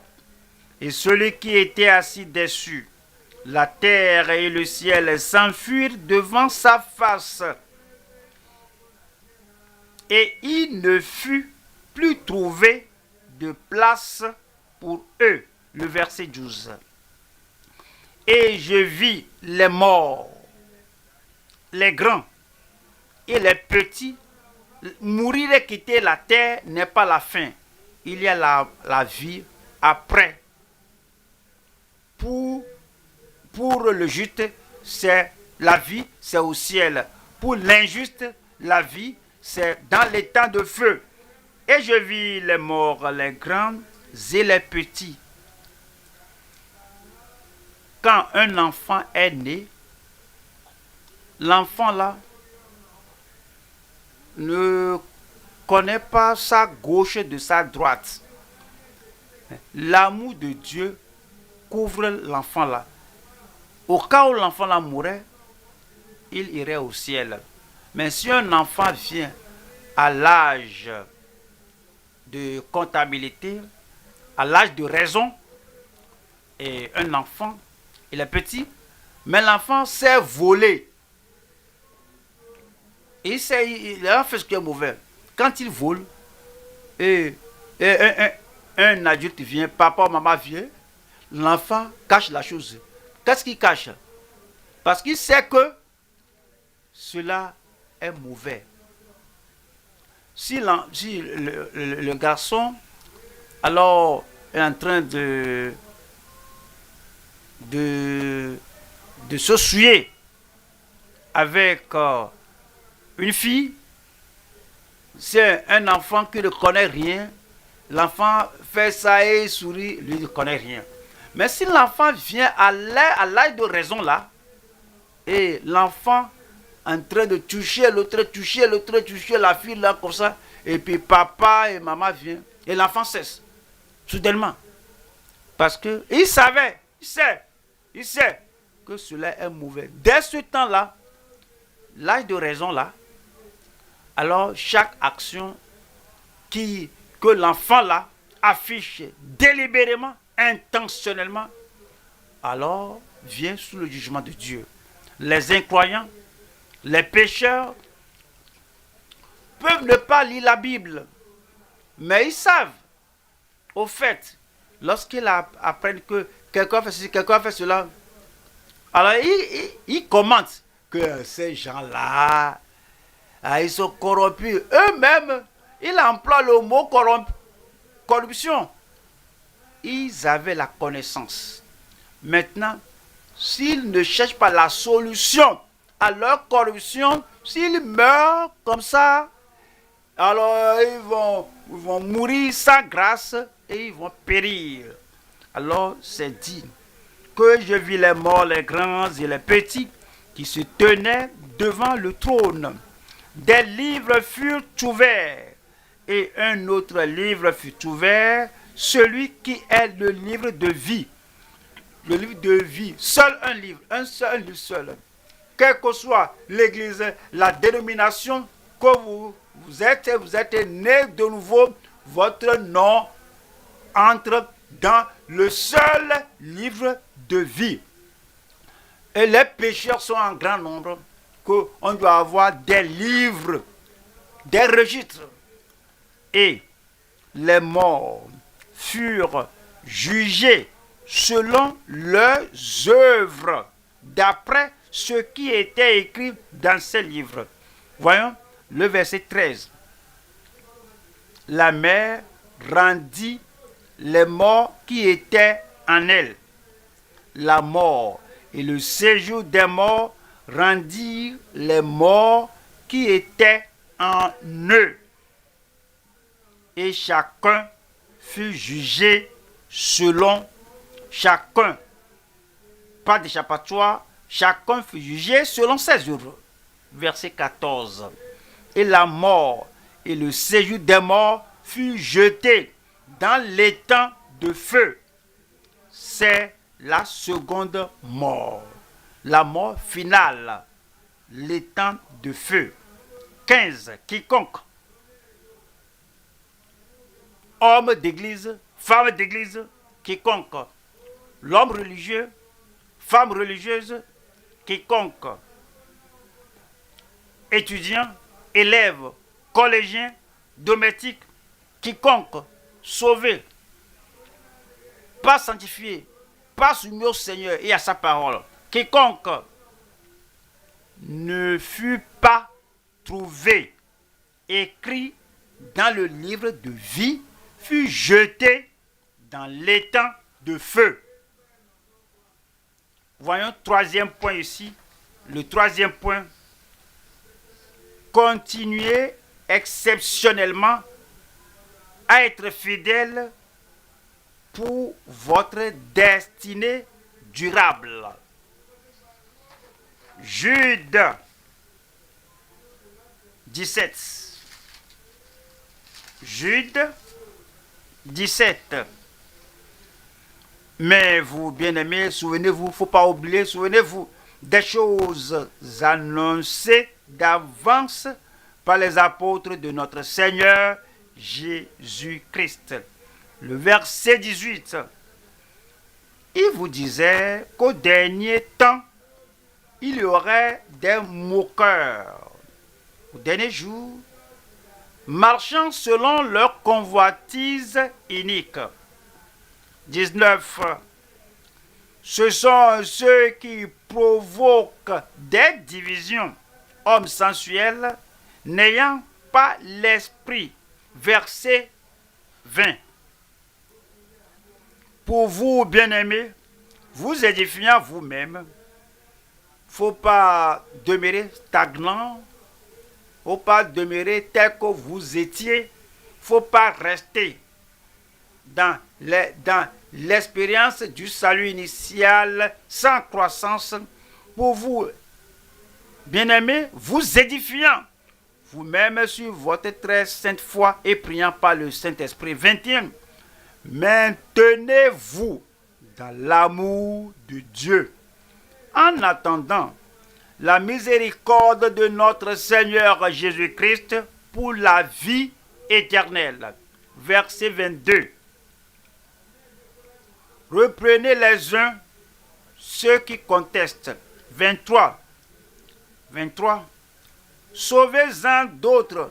et celui qui était assis dessus. La terre et le ciel s'enfuirent devant sa face. Et il ne fut plus trouvé de place pour eux. Le verset 12. Et je vis les morts, les grands et les petits, mourir et quitter la terre n'est pas la fin. Il y a la vie après. Pour le juste, c'est la vie, c'est au ciel. Pour l'injuste, la vie, c'est dans les temps de feu. Et je vis les morts, les grands et les petits. Quand un enfant est né, l'enfant là ne connaît pas sa gauche de sa droite. L'amour de Dieu couvre l'enfant là. Au cas où l'enfant là mourait, il irait au ciel. Mais si un enfant vient à l'âge de comptabilité, à l'âge de raison, et un enfant, il est petit, mais l'enfant sait voler. Il a fait ce qui est mauvais. Quand il vole, et un adulte vient, papa ou maman vient, l'enfant cache la chose. Qu'est-ce qu'il cache? Parce qu'il sait que cela est mauvais. Si le garçon alors est en train de se souiller avec une fille, c'est un enfant qui ne connaît rien, l'enfant fait ça et il sourit, lui ne connaît rien. Mais si l'enfant vient à l'âge de raison là, et l'enfant en train de toucher l'autre, toucher la fille là comme ça, et puis papa et maman viennent, et l'enfant cesse, soudainement. Parce que il savait, il sait que cela est mauvais. Dès ce temps-là, l'âge de raison là, alors chaque action que l'enfant là affiche délibérément, intentionnellement, alors vient sous le jugement de Dieu. Les incroyants, les pécheurs peuvent ne pas lire la Bible, mais ils savent. Au fait, lorsqu'ils apprennent que quelqu'un fait ceci, quelqu'un fait cela, alors ils commentent que ces gens-là, ils sont corrompus. Eux-mêmes, ils emploient le mot corruption. Ils avaient la connaissance. Maintenant, s'ils ne cherchent pas la solution à leur corruption, s'ils meurent comme ça, alors ils vont mourir sans grâce et ils vont périr. Alors c'est dit que je vis les morts, les grands et les petits qui se tenaient devant le trône. Des livres furent ouverts et un autre livre fut ouvert, celui qui est le livre de vie. Le livre de vie, seul un livre seul. Quelle que soit l'église, la dénomination que vous êtes né de nouveau, votre nom entre dans le seul livre de vie. Et les pécheurs sont en grand nombre, qu'on doit avoir des livres, des registres. Et les morts furent jugés selon leurs œuvres, d'après ce qui était écrit dans ces livres. Voyons le verset 13. La mer rendit les morts qui étaient en elle. La mort et le séjour des morts rendirent les morts qui étaient en eux. Et chacun fut jugé selon chacun. Pas d'échappatoire, chacun fut jugé selon ses œuvres. Verset 14. Et la mort et le séjour des morts fut jeté dans l'étang de feu. C'est la seconde mort. La mort finale. L'étang de feu. 15. Quiconque, homme d'église, femme d'église, quiconque, l'homme religieux, femme religieuse, quiconque, étudiant, élève, collégien, domestique, quiconque, sauvé, pas sanctifié, pas soumis au Seigneur et à sa parole, quiconque ne fut pas trouvé écrit dans le livre de vie, fut jeté dans l'étang de feu. Voyons troisième point ici. Le troisième point. Continuez exceptionnellement à être fidèle pour votre destinée durable. Jude 17. Jude 17. Mais vous, bien-aimés, souvenez-vous, il ne faut pas oublier, souvenez-vous des choses annoncées d'avance par les apôtres de notre Seigneur Jésus-Christ. Le verset 18. Il vous disait qu'au dernier temps, il y aurait des moqueurs. Au dernier jour, marchant selon leur convoitise inique. 19. Ce sont ceux qui provoquent des divisions homme sensuel, n'ayant pas l'esprit. Verset 20. Pour vous, bien-aimés, vous édifiant vous-même, faut pas demeurer stagnant, faut pas demeurer tel que vous étiez, faut pas rester dans l'expérience du salut initial sans croissance. Pour vous, bien-aimés, vous édifiant vous-même sur votre très sainte foi et priant par le Saint-Esprit. 21. Maintenez-vous dans l'amour de Dieu, en attendant la miséricorde de notre Seigneur Jésus-Christ pour la vie éternelle. Verset 22. Reprenez les uns ceux qui contestent. 23. Sauvez-en d'autres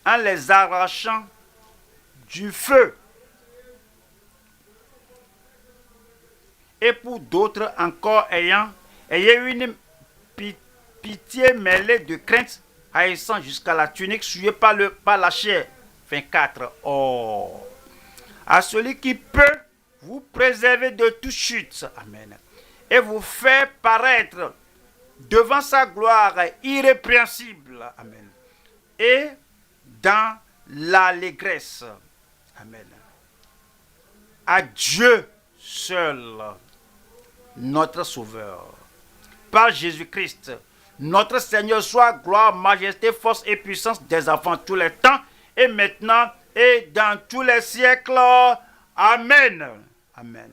en les arrachant du feu. Et pour d'autres encore ayez une pitié mêlée de crainte, haïssant jusqu'à la tunique souillée par la chair. 24. Oh, à celui qui peut vous préserver de toute chute. Amen. Et vous faire paraître devant sa gloire irrépréhensible. Amen. Et dans l'allégresse. Amen. À Dieu seul, notre Sauveur, par Jésus-Christ, notre Seigneur, soit gloire, majesté, force et puissance des enfants tous les temps, et maintenant, et dans tous les siècles. Amen. Amen.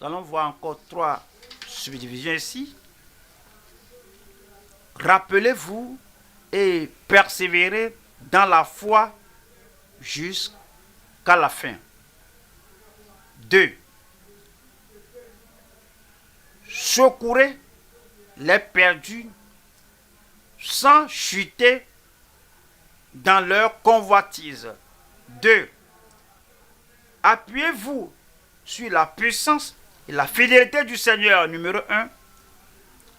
Nous allons voir encore 3 subdivisions ici. Rappelez-vous et persévérez dans la foi jusqu'à la fin. 2. Secourez les perdus sans chuter dans leur convoitise. 2. Appuyez-vous sur la puissance et la fidélité du Seigneur. Numéro 1.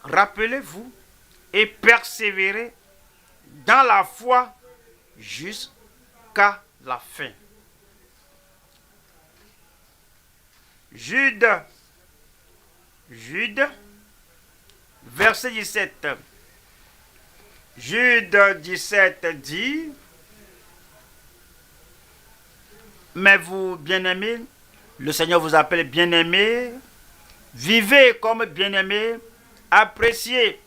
Rappelez-vous et persévérez dans la foi jusqu'à la fin. Jude, verset 17. Jude 17 dit: mais vous, bien-aimés, le Seigneur vous appelle bien-aimés, vivez comme bien-aimés, appréciez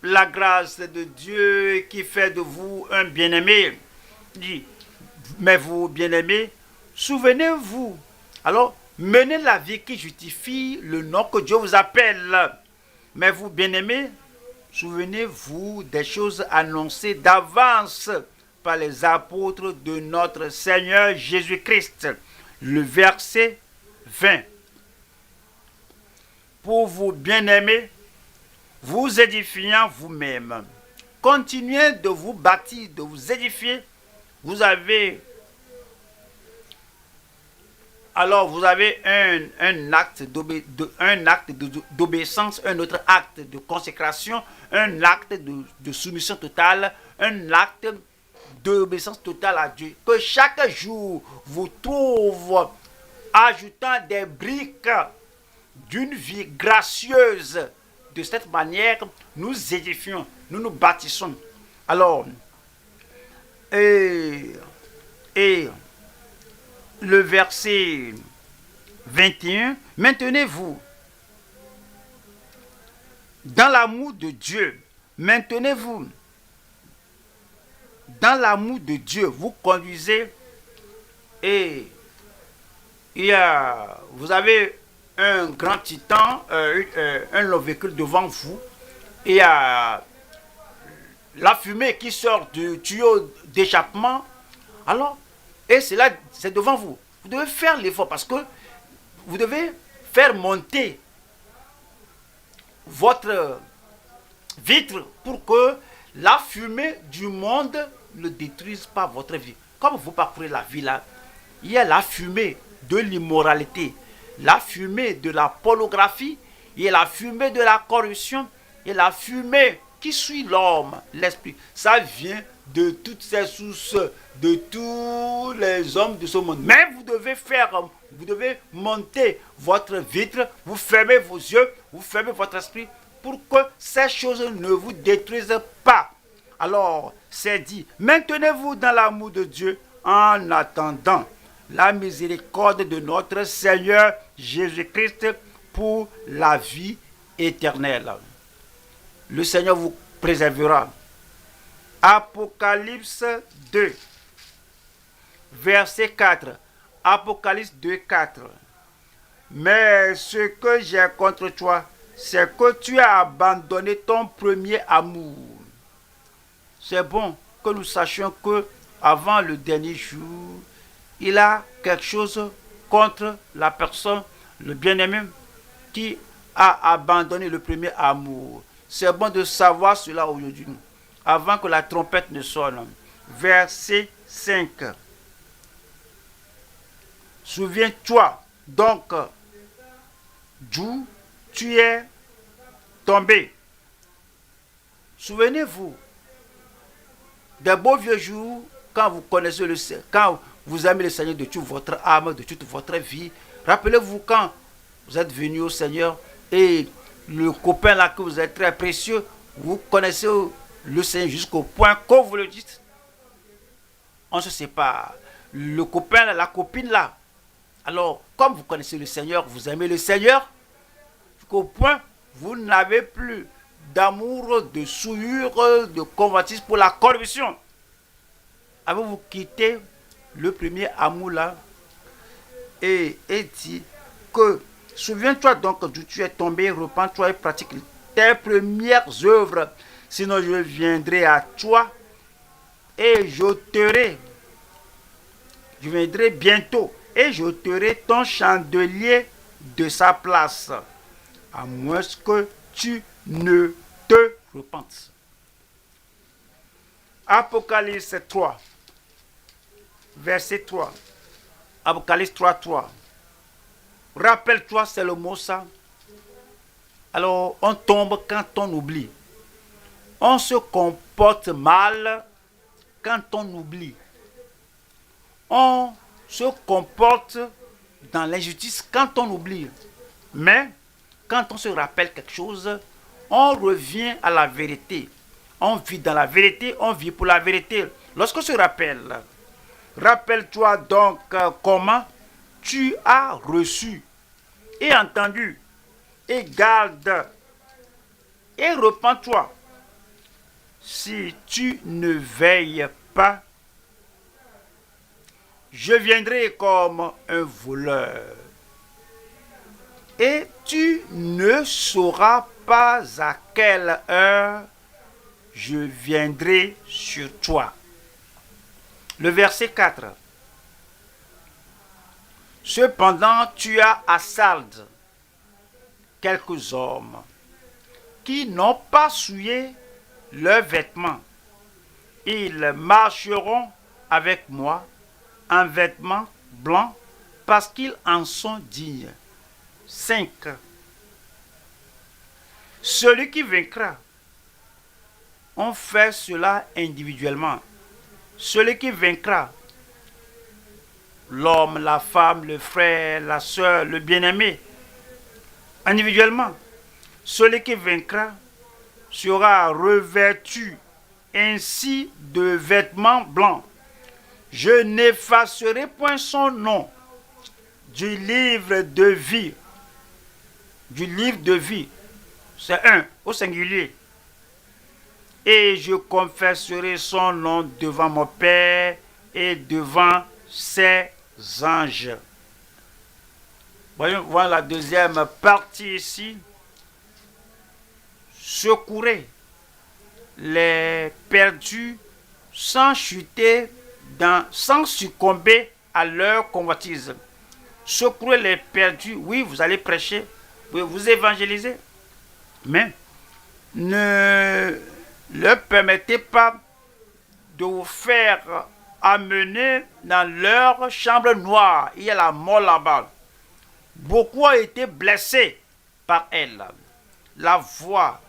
la grâce de Dieu qui fait de vous un bien-aimé. Dit: mais vous, bien-aimés, souvenez-vous. Alors, menez la vie qui justifie le nom que Dieu vous appelle. Mais vous, bien-aimés, souvenez-vous des choses annoncées d'avance par les apôtres de notre Seigneur Jésus-Christ. Le verset 20. Pour vous, bien-aimés, vous édifiant vous-même, continuez de vous bâtir, de vous édifier. Vous avez un acte d'obéissance, un autre acte de consécration, un acte de soumission totale, un acte d'obéissance totale à Dieu. Que chaque jour vous trouve ajoutant des briques d'une vie gracieuse. De cette manière, nous édifions, nous nous bâtissons. Alors, et le verset 21, maintenez-vous dans l'amour de Dieu. Maintenez-vous dans l'amour de Dieu. Vous conduisez et vous avez un grand titan, un long véhicule devant vous. Il y a la fumée qui sort du tuyau d'échappement. Alors, et cela, c'est devant vous. Vous devez faire l'effort parce que vous devez faire monter votre vitre pour que la fumée du monde ne détruise pas votre vie. Comme vous parcourez la vie là, il y a la fumée de l'immoralité, la fumée de la pornographie, il y a la fumée de la corruption, et la fumée qui suit l'homme, l'esprit. Ça vient de toutes ces sources, de tous les hommes de ce monde. Mais vous devez monter votre vitre, vous fermez vos yeux, vous fermez votre esprit pour que ces choses ne vous détruisent pas. Alors, c'est dit, maintenez-vous dans l'amour de Dieu en attendant la miséricorde de notre Seigneur Jésus-Christ pour la vie éternelle. Le Seigneur vous préservera. Apocalypse 2, verset 4. Apocalypse 2, 4. Mais ce que j'ai contre toi, c'est que tu as abandonné ton premier amour. C'est bon que nous sachions que avant le dernier jour, il a quelque chose contre la personne, le bien-aimé, qui a abandonné le premier amour. C'est bon de savoir cela aujourd'hui, avant que la trompette ne sonne. Verset 5. Souviens-toi donc d'où tu es tombé. Souvenez-vous des beaux vieux jours quand vous connaissez le Seigneur, quand vous aimez le Seigneur de toute votre âme, de toute votre vie. Rappelez-vous quand vous êtes venu au Seigneur et le copain là que vous êtes très précieux, vous connaissez le Seigneur jusqu'au point que vous le dites. On se sépare. Le copain là, la copine là. Alors, comme vous connaissez le Seigneur, vous aimez le Seigneur, jusqu'au point vous n'avez plus d'amour, de souillure, de convoitise pour la corruption. Avez-vous quitté le premier amour là et dit que souviens-toi donc d'où tu es tombé, repens-toi et pratique tes premières œuvres, sinon je viendrai à toi et j'ôterai, je viendrai bientôt et j'ôterai ton chandelier de sa place, à moins que tu ne te repentes. Apocalypse 3, verset 3. Apocalypse 3, 3. Rappelle-toi, c'est le mot ça. Alors, on tombe quand on oublie. On se comporte mal quand on oublie. On se comporte dans l'injustice quand on oublie. Mais, quand on se rappelle quelque chose, on revient à la vérité. On vit dans la vérité, on vit pour la vérité. Lorsqu'on se rappelle, rappelle-toi donc comment tu as reçu et entendu, et garde, et repens-toi. Si tu ne veilles pas, je viendrai comme un voleur, et tu ne sauras pas à quelle heure je viendrai sur toi. Le verset 4. Cependant, tu as à Sardes quelques hommes qui n'ont pas souillé leurs vêtements. Ils marcheront avec moi en vêtements blancs parce qu'ils en sont dignes. 5. Celui qui vaincra, on fait cela individuellement. Celui qui vaincra, l'homme, la femme, le frère, la soeur, le bien-aimé, individuellement. Celui qui vaincra sera revêtu ainsi de vêtements blancs. Je n'effacerai point son nom du livre de vie. Du livre de vie. C'est un, au singulier. Et je confesserai son nom devant mon Père et devant ses anges. Voyons voir la deuxième partie ici. Secourez les perdus sans chuter, sans succomber à leur convoitise. Secourez les perdus. Oui, vous allez prêcher, vous évangéliser, mais ne leur permettez pas de vous faire amener dans leur chambre noire. Il y a la mort là-bas. Beaucoup ont été blessés par elle. La voix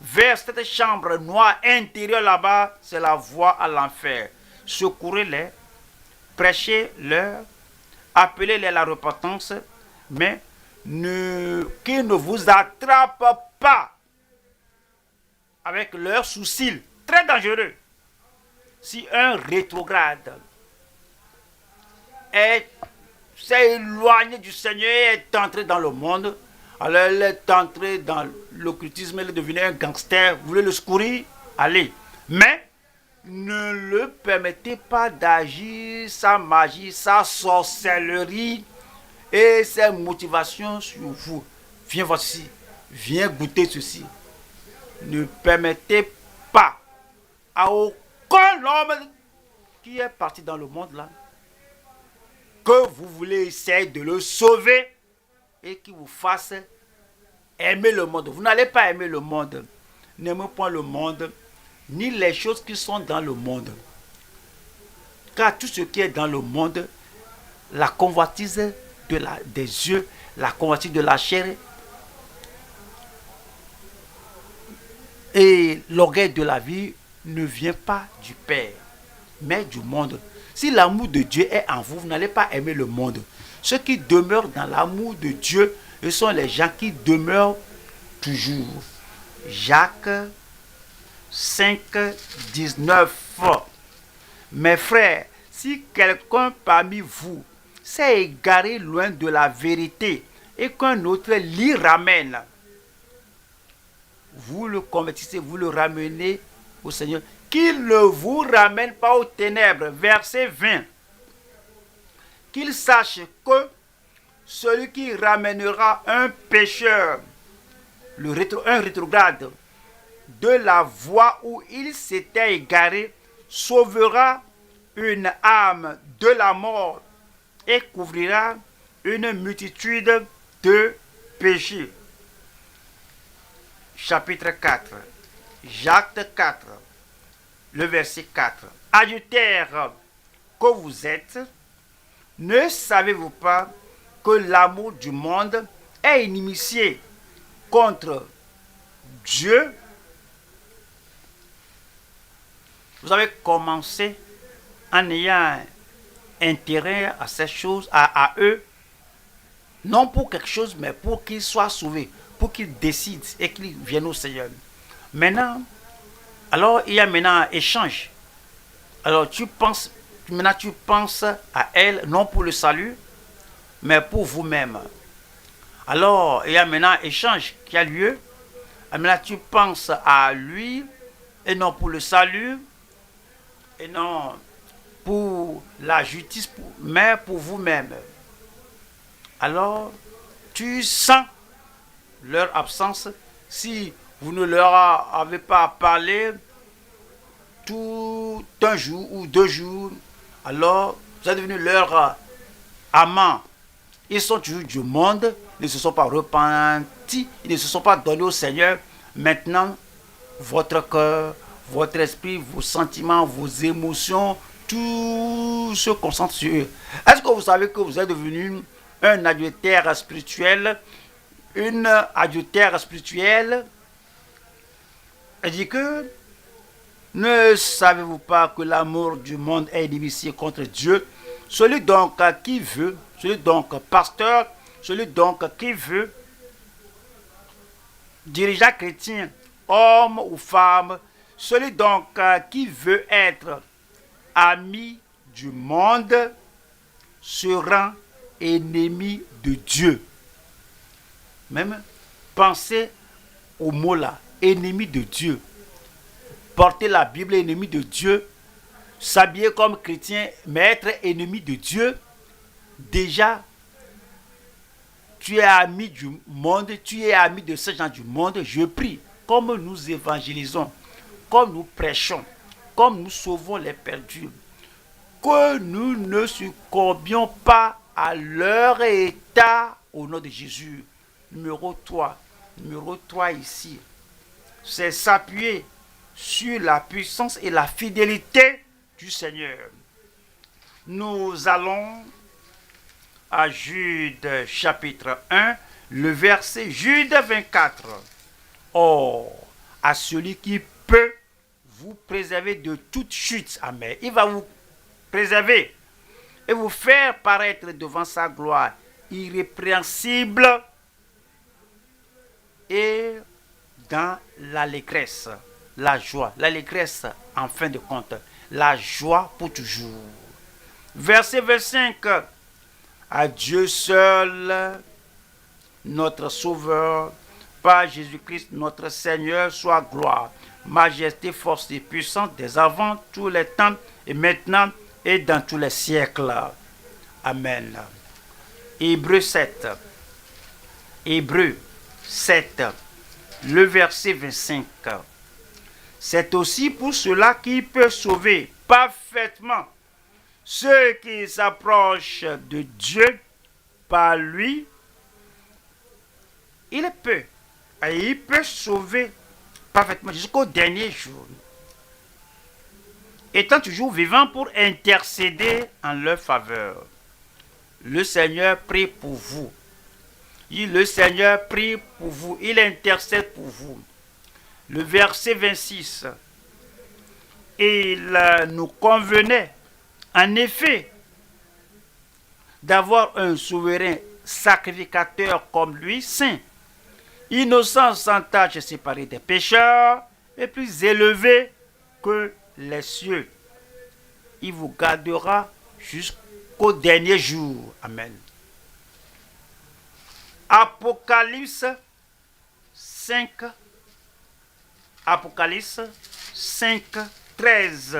vers cette chambre noire intérieure là-bas, c'est la voie à l'enfer. Secourez-les, prêchez-leur, appelez-les à la repentance, mais qu'ils ne vous attrapent pas avec leurs sourcils. Très dangereux. Si un rétrograde s'est éloigné du Seigneur et est entré dans le monde, alors il est entré dans l'occultisme, il est devenu un gangster, vous voulez le secourir? Allez. Mais ne le permettez pas d'agir sa magie, sa sorcellerie et ses motivations sur vous. Viens voir ceci, viens goûter ceci. Ne permettez pas à aucun homme qui est parti dans le monde là que vous voulez essayer de le sauver et qui vous fasse aimer le monde. Vous n'allez pas aimer le monde. N'aimez point le monde, ni les choses qui sont dans le monde. Car tout ce qui est dans le monde, la convoitise des yeux, la convoitise de la chair et l'orgueil de la vie ne vient pas du Père, mais du monde. Si l'amour de Dieu est en vous, vous n'allez pas aimer le monde. Ceux qui demeurent dans l'amour de Dieu, ce sont les gens qui demeurent toujours. Jacques 5, 19. Mes frères, si quelqu'un parmi vous s'est égaré loin de la vérité et qu'un autre l'y ramène, vous le convertissez, vous le ramenez au Seigneur, qu'il ne vous ramène pas aux ténèbres. Verset 20. Qu'il sache que celui qui ramènera un pécheur, un rétrograde, de la voie où il s'était égaré, sauvera une âme de la mort et couvrira une multitude de péchés. Chapitre 4, Jacques 4, le verset 4. Adultères que vous êtes, ne savez-vous pas que l'amour du monde est inimitié contre Dieu? Vous avez commencé en ayant intérêt à ces choses, à eux, non pour quelque chose, mais pour qu'ils soient sauvés, pour qu'ils décident et qu'ils viennent au Seigneur. Maintenant, alors il y a maintenant un échange. Alors tu penses à elle, non pour le salut, mais pour vous-même. Alors il y a maintenant un échange qui a lieu. Et maintenant tu penses à lui, et non pour le salut, et non pour la justice, mais pour vous-même. Alors, tu sens leur absence. Si vous ne leur avez pas parlé tout un jour ou 2 jours, alors vous êtes devenu leur amant. Ils sont toujours du monde, ils ne se sont pas repentis, ils ne se sont pas donnés au Seigneur. Maintenant, votre cœur, votre esprit, vos sentiments, vos émotions, tout se concentre sur eux. Est-ce que vous savez que vous êtes devenu un adultère spirituel, une adultère spirituelle? Elle dit que ne savez-vous pas que l'amour du monde est inimitié contre Dieu? Celui donc qui veut, celui donc pasteur, celui donc qui veut, dirigeant chrétien, homme ou femme, celui donc qui veut être ami du monde se rend ennemi de Dieu. Même pensez au mot là, ennemi de Dieu. Porter la Bible, ennemi de Dieu. S'habiller comme chrétien, mais être ennemi de Dieu. Déjà, tu es ami du monde, tu es ami de ces gens du monde. Je prie, comme nous évangélisons, comme nous prêchons, comme nous sauvons les perdus, que nous ne succombions pas à leur état au nom de Jésus. Numéro 3 ici, c'est s'appuyer sur la puissance et la fidélité du Seigneur. Nous allons à Jude chapitre 1, le verset Jude 24. Or, à celui qui peut vous préserver de toute chute. Amen. Il va vous préserver et vous faire paraître devant sa gloire irrépréhensible et dans l'allégresse, la joie, l'allégresse en fin de compte, la joie pour toujours. Verset 25. À Dieu seul, notre Sauveur, par Jésus-Christ notre Seigneur, soit gloire, majesté, force et puissance dès avant tous les temps et maintenant et dans tous les siècles. Amen. Hébreux 7. Hébreux 7. Le verset 25. C'est aussi pour cela qu'il peut sauver parfaitement ceux qui s'approchent de Dieu par lui. Il peut sauver parfaitement jusqu'au dernier jour, étant toujours vivant pour intercéder en leur faveur. Le Seigneur prie pour vous. Le Seigneur prie pour vous. Il intercède pour vous. Le verset 26. Il nous convenait, en effet, d'avoir un souverain sacrificateur comme lui, saint, innocent, sans tache, séparé des pécheurs, et plus élevé que les cieux. Il vous gardera jusqu'au dernier jour. Amen. Apocalypse 5. Apocalypse 5, 13.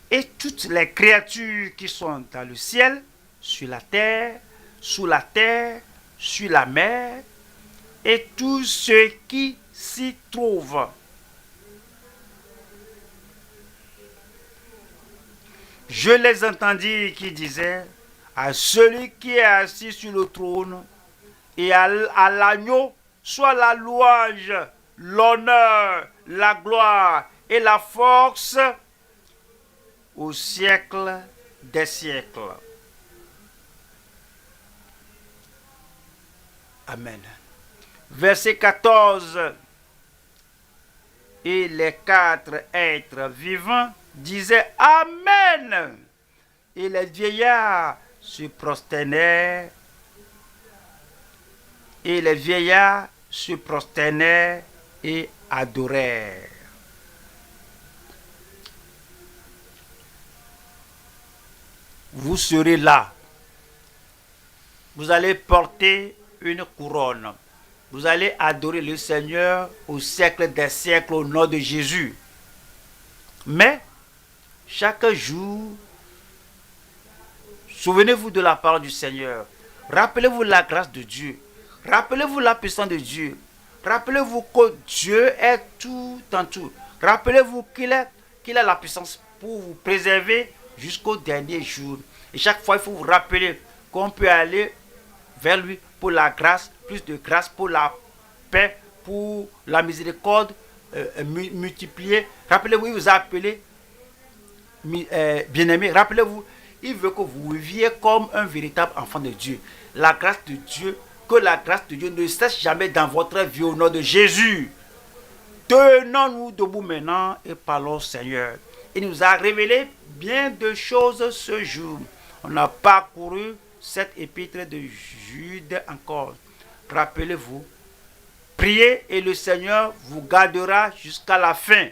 Et toutes les créatures qui sont dans le ciel, sur la terre, sous la terre, sur la mer, et tous ceux qui s'y trouvent. Je les entendis qui disaient à celui qui est assis sur le trône et à l'agneau soit la louange, l'honneur, la gloire et la force au siècle des siècles. Amen. Verset 14. Et les 4 êtres vivants disaient Amen. Et les vieillards se prosternèrent. Et les vieillards se prosternèrent et adorèrent. Vous serez là. Vous allez porter une couronne. Vous allez adorer le Seigneur au siècle des siècles au nom de Jésus. Mais, chaque jour, souvenez-vous de la parole du Seigneur. Rappelez-vous la grâce de Dieu. Rappelez-vous la puissance de Dieu. Rappelez-vous que Dieu est tout en tout. Rappelez-vous qu'il a la puissance pour vous préserver jusqu'au dernier jour. Et chaque fois, il faut vous rappeler qu'on peut aller vers lui pour la grâce, plus de grâce, pour la paix, pour la miséricorde multipliée. Rappelez-vous, il vous a appelé bien-aimé. Rappelez-vous, il veut que vous viviez comme un véritable enfant de Dieu. La grâce de Dieu, que la grâce de Dieu ne cesse jamais dans votre vie au nom de Jésus. Tenons-nous debout maintenant et parlons au Seigneur. Il nous a révélé bien de choses ce jour. On a parcouru cette épître de Jude encore. Rappelez-vous, priez et le Seigneur vous gardera jusqu'à la fin.